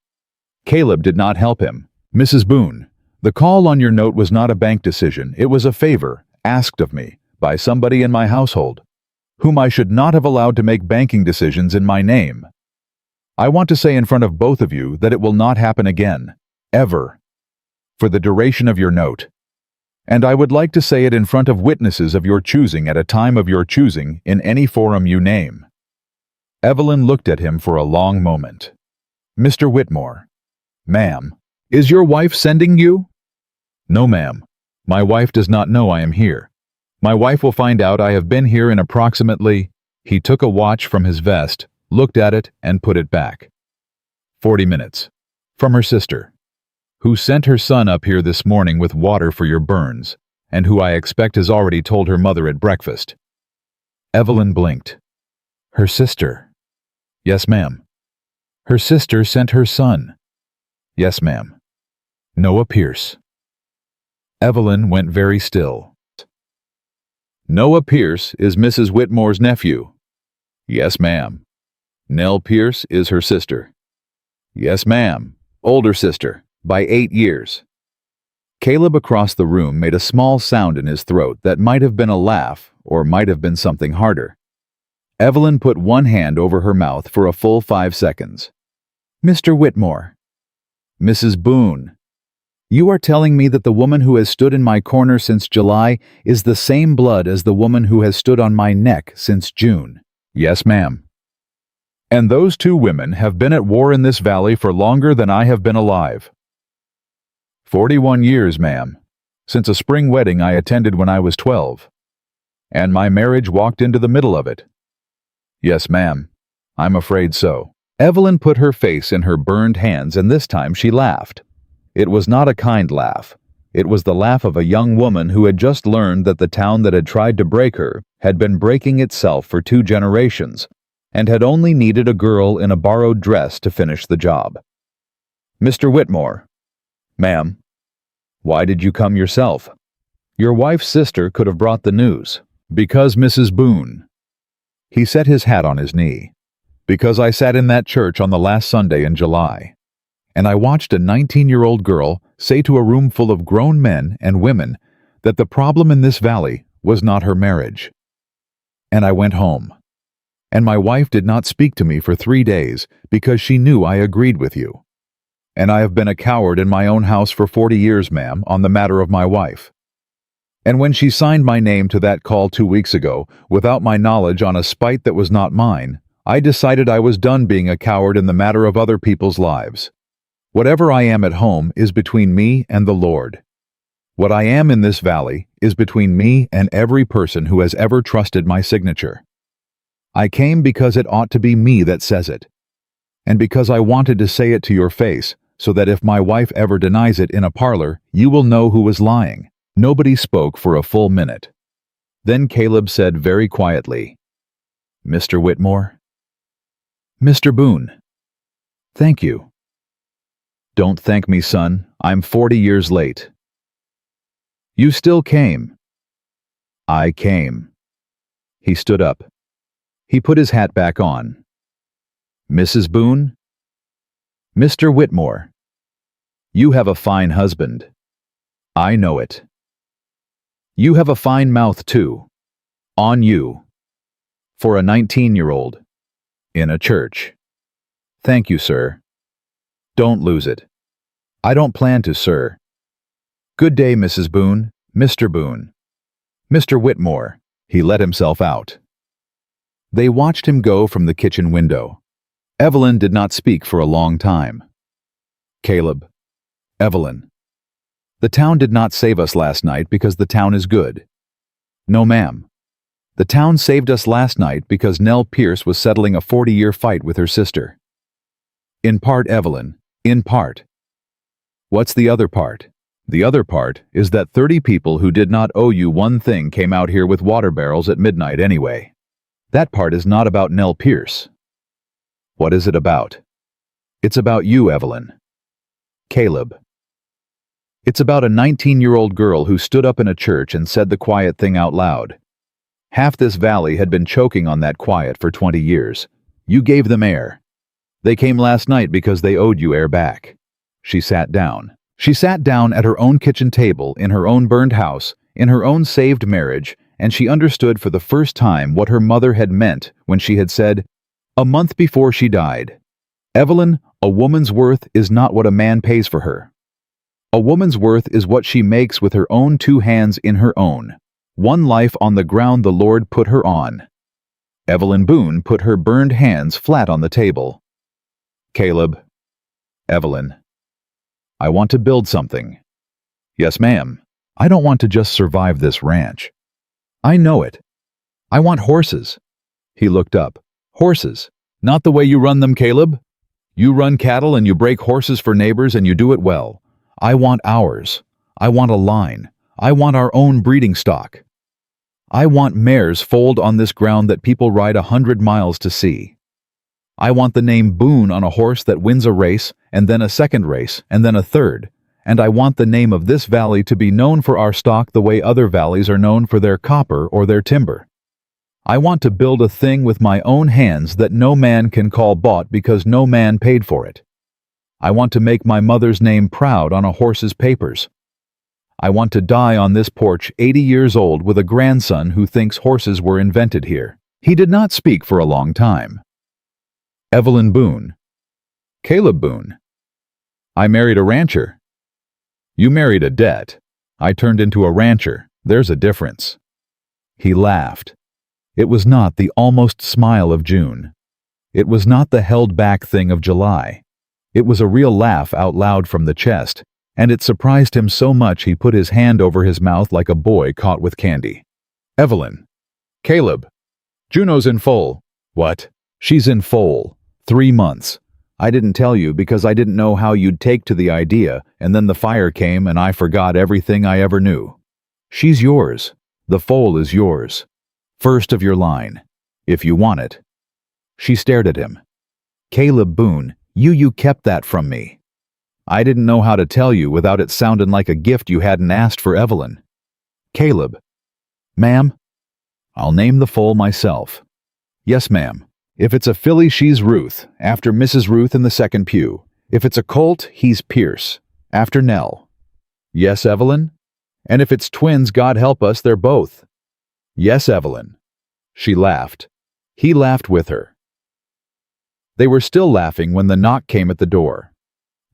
Caleb did not help him. "Mrs. Boone, the call on your note was not a bank decision. It was a favor, asked of me, by somebody in my household, whom I should not have allowed to make banking decisions in my name. I want to say in front of both of you that it will not happen again, ever, for the duration of your note. And I would like to say it in front of witnesses of your choosing at a time of your choosing in any forum you name." Evelyn looked at him for a long moment. "Mr. Whitmore." "Ma'am, is your wife sending you?" "No, ma'am. My wife does not know I am here. My wife will find out I have been here in approximately—" He took a watch from his vest, looked at it, and put it back. "40 minutes. From her sister, who sent her son up here this morning with water for your burns, and who I expect has already told her mother at breakfast." Evelyn blinked. "Her sister?" "Yes, ma'am." "Her sister sent her son?" "Yes, ma'am." "Noah Pierce." Evelyn went very still. "Noah Pierce is Mrs. Whitmore's nephew." "Yes, ma'am." "Nell Pierce is her sister." "Yes, ma'am. Older sister, by 8 years." Caleb across the room made a small sound in his throat that might have been a laugh or might have been something harder. Evelyn put one hand over her mouth for a full 5 seconds. "Mr. Whitmore." "Mrs. Boone. You are telling me that the woman who has stood in my corner since July is the same blood as the woman who has stood on my neck since June?" "Yes, ma'am." "And those 2 women have been at war in this valley for longer than I have been alive." 41 years, ma'am, since a spring wedding I attended when I was 12. And my marriage walked into the middle of it." "Yes, ma'am. I'm afraid so." Evelyn put her face in her burned hands, and this time she laughed. It was not a kind laugh. It was the laugh of a young woman who had just learned that the town that had tried to break her had been breaking itself for 2 generations, and had only needed a girl in a borrowed dress to finish the job. "Mr. Whitmore." "Ma'am." "Why did you come yourself?" "Your wife's sister could have brought the news." "Because Mrs. Boone." He set his hat on his knee. "Because I sat in that church on the last Sunday in July, and I watched a 19-year-old girl say to a room full of grown men and women that the problem in this valley was not her marriage. And I went home. And my wife did not speak to me for 3 days because she knew I agreed with you. And I have been a coward in my own house for 40 years, ma'am, on the matter of my wife. And when she signed my name to that call 2 weeks ago, without my knowledge on a spite that was not mine, I decided I was done being a coward in the matter of other people's lives. Whatever I am at home is between me and the Lord. What I am in this valley is between me and every person who has ever trusted my signature. I came because it ought to be me that says it, and because I wanted to say it to your face, so that if my wife ever denies it in a parlor, you will know who is lying. Nobody spoke for a full minute. Then Caleb said very quietly, "Mr. Whitmore?" "Mr. Boone." "Thank you." "Don't thank me, son. I'm 40 years late." "You still came." "I came." He stood up. He put his hat back on. "Mrs. Boone?" "Mr. Whitmore." "You have a fine husband." "I know it." "You have a fine mouth, too. On you. For a 19-year-old. In a church." "Thank you, sir." "Don't lose it." "I don't plan to, sir." "Good day, Mrs. Boone, Mr. Boone." "Mr. Whitmore." He let himself out. They watched him go from the kitchen window. Evelyn did not speak for a long time. "Caleb." "Evelyn." "The town did not save us last night because the town is good." "No, ma'am. The town saved us last night because Nell Pierce was settling a 40-year fight with her sister." "In part, Evelyn, in part." "What's the other part?" "The other part is that 30 people who did not owe you one thing came out here with water barrels at midnight anyway. That part is not about Nell Pierce." "What is it about?" "It's about you, Evelyn." "Caleb." "It's about a 19-year-old girl who stood up in a church and said the quiet thing out loud. Half this valley had been choking on that quiet for 20 years. You gave them air. They came last night because they owed you air back." She sat down. She sat down at her own kitchen table, in her own burned house, in her own saved marriage, and she understood for the first time what her mother had meant when she had said, a month before she died, "Evelyn, a woman's worth is not what a man pays for her. A woman's worth is what she makes with her own 2 hands in her own. One life on the ground the Lord put her on." Evelyn Boone put her burned hands flat on the table. "Caleb." "Evelyn." "I want to build something." "Yes, ma'am. I don't want to just survive this ranch." "I know it. I want horses." He looked up. "Horses. Not the way you run them, Caleb. You run cattle and you break horses for neighbors and you do it well. I want ours. I want a line. I want our own breeding stock. I want mares foaled on this ground that people ride 100 miles to see. I want the name Boone on a horse that wins a race, and then a second race, and then a third. And I want the name of this valley to be known for our stock the way other valleys are known for their copper or their timber. I want to build a thing with my own hands that no man can call bought because no man paid for it. I want to make my mother's name proud on a horse's papers. I want to die on this porch 80 years old with a grandson who thinks horses were invented here." He did not speak for a long time. "Evelyn Boone." "Caleb Boone." "I married a rancher." "You married a debt. I turned into a rancher. There's a difference." He laughed. It was not the almost smile of June. It was not the held-back thing of July. It was a real laugh out loud from the chest, and it surprised him so much he put his hand over his mouth like a boy caught with candy. "Evelyn." "Caleb." "Juno's in foal." "What?" "She's in foal. 3 months. I didn't tell you because I didn't know how you'd take to the idea, and then the fire came and I forgot everything I ever knew. She's yours. The foal is yours. First of your line. If you want it." She stared at him. "Caleb Boone, you kept that from me. I didn't know how to tell you without it sounding like a gift you hadn't asked for Evelyn." "Caleb." "Ma'am?" "I'll name the foal myself." "Yes, ma'am. If it's a filly, she's Ruth, after Mrs. Ruth in the second pew. If it's a colt, he's Pierce, after Nell." "Yes, Evelyn?" "And if it's twins, God help us, they're both." "Yes, Evelyn." She laughed. He laughed with her. They were still laughing when the knock came at the door.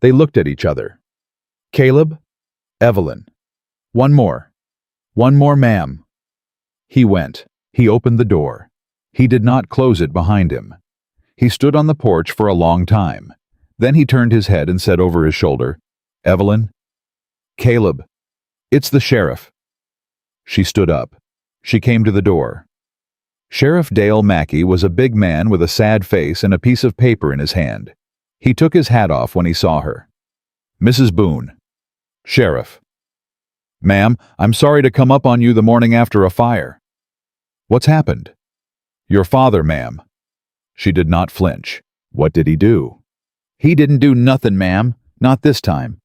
They looked at each other. Caleb? Evelyn. One more. One more, ma'am. He went. He opened the door. He did not close it behind him. He stood on the porch for a long time. Then he turned his head and said over his shoulder, Evelyn? Caleb. It's the sheriff. She stood up. She came to the door. Sheriff Dale Mackey was a big man with a sad face and a piece of paper in his hand. He took his hat off when he saw her. Mrs. Boone. Sheriff. Ma'am, I'm sorry to come up on you the morning after a fire. What's happened? Your father, ma'am. She did not flinch. What did he do? He didn't do nothing, ma'am. Not this time.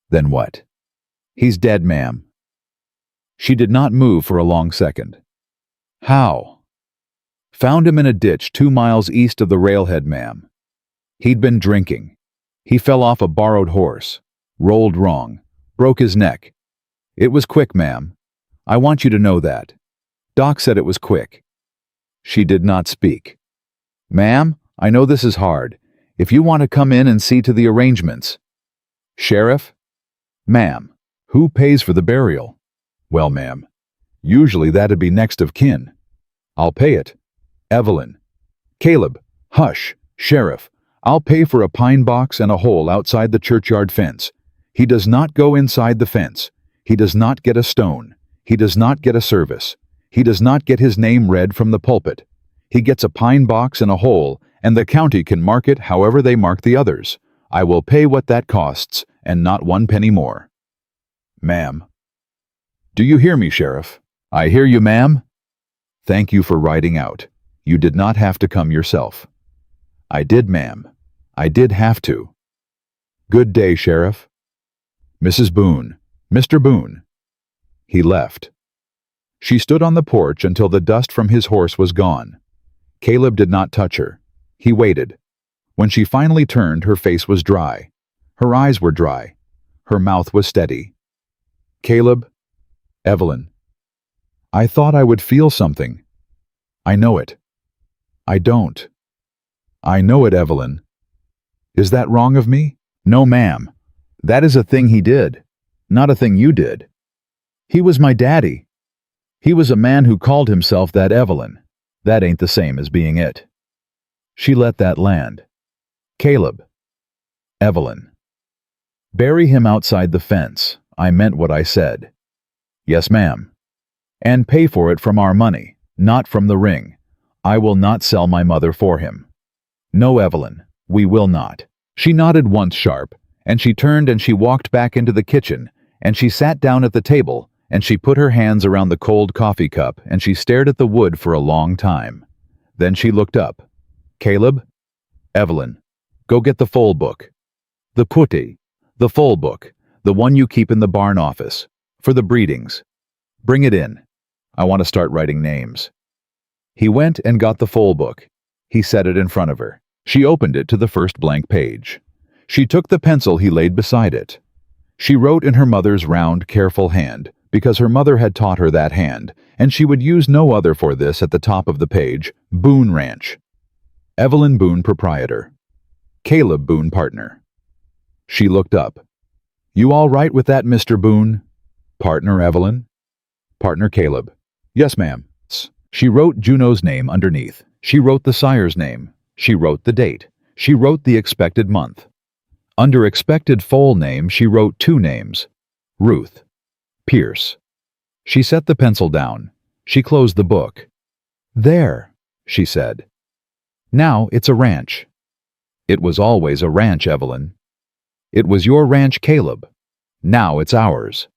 Then what? He's dead, ma'am. She did not move for a long second. How? Found him in a ditch 2 miles east of the railhead, ma'am. He'd been drinking. He fell off a borrowed horse, rolled wrong, broke his neck. It was quick, ma'am. I want you to know that. Doc said it was quick. She did not speak. Ma'am, I know this is hard. If you want to come in and see to the arrangements. Sheriff? Ma'am, who pays for the burial? Well, ma'am, usually that'd be next of kin. I'll pay it. Evelyn. Caleb, hush. Sheriff, I'll pay for a pine box and a hole outside the churchyard fence. He does not go inside the fence. He does not get a stone. He does not get a service. He does not get his name read from the pulpit. He gets a pine box and a hole, and the county can mark it however they mark the others. I will pay what that costs, and not 1 penny more. Ma'am. Do you hear me, Sheriff? I hear you, ma'am. Thank you for riding out. You did not have to come yourself. I did, ma'am. I did have to. Good day, Sheriff. Mrs. Boone. Mr. Boone. He left. She stood on the porch until the dust from his horse was gone. Caleb did not touch her. He waited. When she finally turned, her face was dry. Her eyes were dry. Her mouth was steady. Caleb? Evelyn. I thought I would feel something. I know it. I don't. I know it, Evelyn. Is that wrong of me? No, ma'am. That is a thing he did, not a thing you did. He was my daddy. He was a man who called himself that, Evelyn. That ain't the same as being it. She let that land. Caleb. Evelyn. Bury him outside the fence. I meant what I said. Yes, ma'am. And pay for it from our money, not from the ring. I will not sell my mother for him. No, Evelyn, we will not. She nodded once sharp, and she turned and she walked back into the kitchen, and she sat down at the table, and she put her hands around the cold coffee cup, and she stared at the wood for a long time. Then she looked up. Caleb? Evelyn, go get the full book. The putti, the full book, the one you keep in the barn office, for the breedings. Bring it in. I want to start writing names. He went and got the full book. He set it in front of her. She opened it to the first blank page. She took the pencil he laid beside it. She wrote in her mother's round, careful hand, because her mother had taught her that hand, and she would use no other for this at the top of the page, Boone Ranch. Evelyn Boone, proprietor. Caleb Boone, partner. She looked up. You all right with that, Mr. Boone? Partner Evelyn? Partner Caleb. Yes, ma'am. She wrote Juno's name underneath. She wrote the sire's name. She wrote the date. She wrote the expected month. Under expected foal name, she wrote 2 names. Ruth. Pierce. She set the pencil down. She closed the book. There, she said. Now it's a ranch. It was always a ranch, Evelyn. It was your ranch, Caleb. Now it's ours.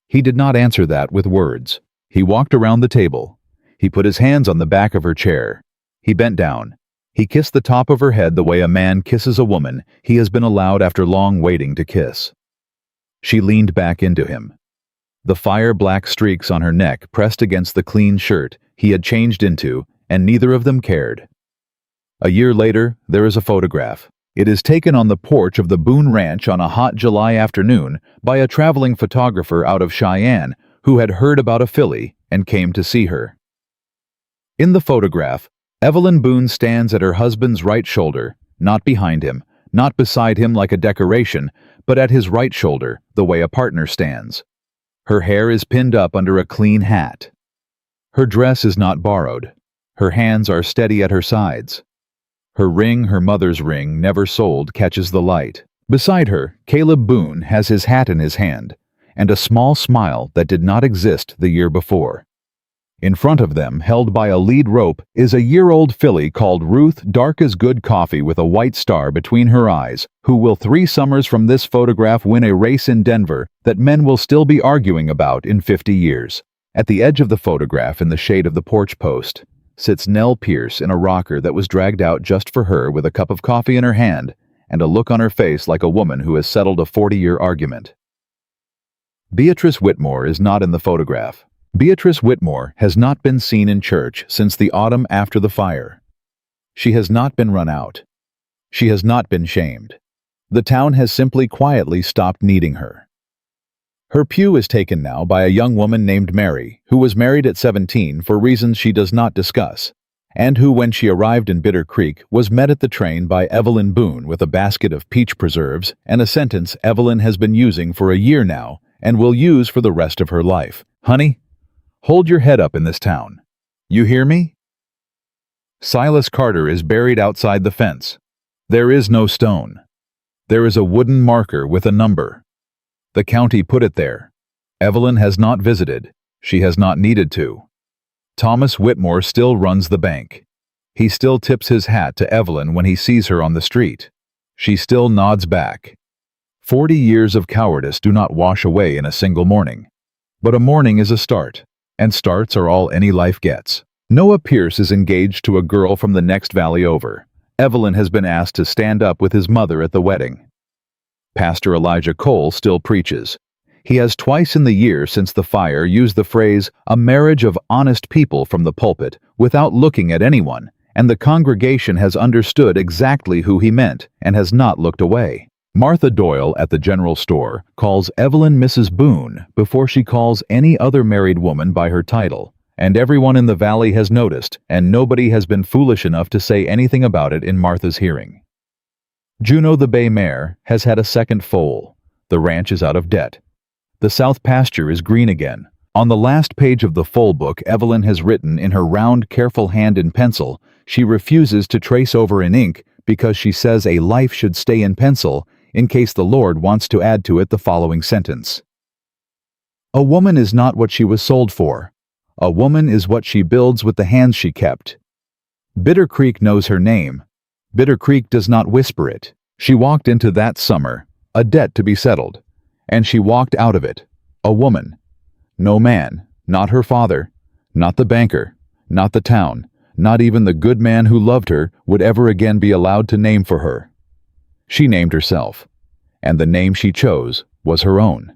He did not answer that with words. He walked around the table. He put his hands on the back of her chair. He bent down. He kissed the top of her head the way a man kisses a woman he has been allowed after long waiting to kiss. She leaned back into him. The fire-black streaks on her neck pressed against the clean shirt he had changed into, and neither of them cared. A year later, there is a photograph. It is taken on the porch of the Boone Ranch on a hot July afternoon by a traveling photographer out of Cheyenne who had heard about a filly and came to see her. In the photograph, Evelyn Boone stands at her husband's right shoulder, not behind him, not beside him like a decoration, but at his right shoulder, the way a partner stands. Her hair is pinned up under a clean hat. Her dress is not borrowed. Her hands are steady at her sides. Her ring, her mother's ring, never sold, catches the light. Beside her, Caleb Boone has his hat in his hand, and a small smile that did not exist the year before. In front of them, held by a lead rope, is a year-old filly called Ruth, dark as good coffee with a white star between her eyes, who will 3 summers from this photograph win a race in Denver that men will still be arguing about in 50 years. At the edge of the photograph, in the shade of the porch post, sits Nell Pierce in a rocker that was dragged out just for her, with a cup of coffee in her hand and a look on her face like a woman who has settled a 40-year argument. Beatrice Whitmore is not in the photograph. Beatrice Whitmore has not been seen in church since the autumn after the fire. She has not been run out. She has not been shamed. The town has simply quietly stopped needing her. Her pew is taken now by a young woman named Mary, who was married at 17 for reasons she does not discuss, and who, when she arrived in Bitter Creek, was met at the train by Evelyn Boone with a basket of peach preserves and a sentence Evelyn has been using for a year now and will use for the rest of her life. "Honey, hold your head up in this town. You hear me?" Silas Carter is buried outside the fence. There is no stone. There is a wooden marker with a number. The county put it there. Evelyn has not visited. She has not needed to. Thomas Whitmore still runs the bank. He still tips his hat to Evelyn when he sees her on the street. She still nods back. 40 years of cowardice do not wash away in a single morning. But a morning is a start, and starts are all any life gets. Noah Pierce is engaged to a girl from the next valley over. Evelyn has been asked to stand up with his mother at the wedding. Pastor Elijah Cole still preaches. He has twice in the year since the fire used the phrase, "a marriage of honest people," from the pulpit, without looking at anyone, and the congregation has understood exactly who he meant and has not looked away. Martha Doyle at the general store calls Evelyn Mrs. Boone before she calls any other married woman by her title, and everyone in the valley has noticed, and nobody has been foolish enough to say anything about it in Martha's hearing. Juno the bay mare has had a second foal. The ranch is out of debt. The south pasture is green again. On the last page of the foal book Evelyn has written in her round, careful hand in pencil, she refuses to trace over in ink because she says a life should stay in pencil in case the Lord wants to add to it the following sentence. "A woman is not what she was sold for. A woman is what she builds with the hands she kept." Bitter Creek knows her name. Bitter Creek does not whisper it. She walked into that summer, a debt to be settled, and she walked out of it, a woman. No man, not her father, not the banker, not the town, not even the good man who loved her, would ever again be allowed to name for her. She named herself, and the name she chose was her own.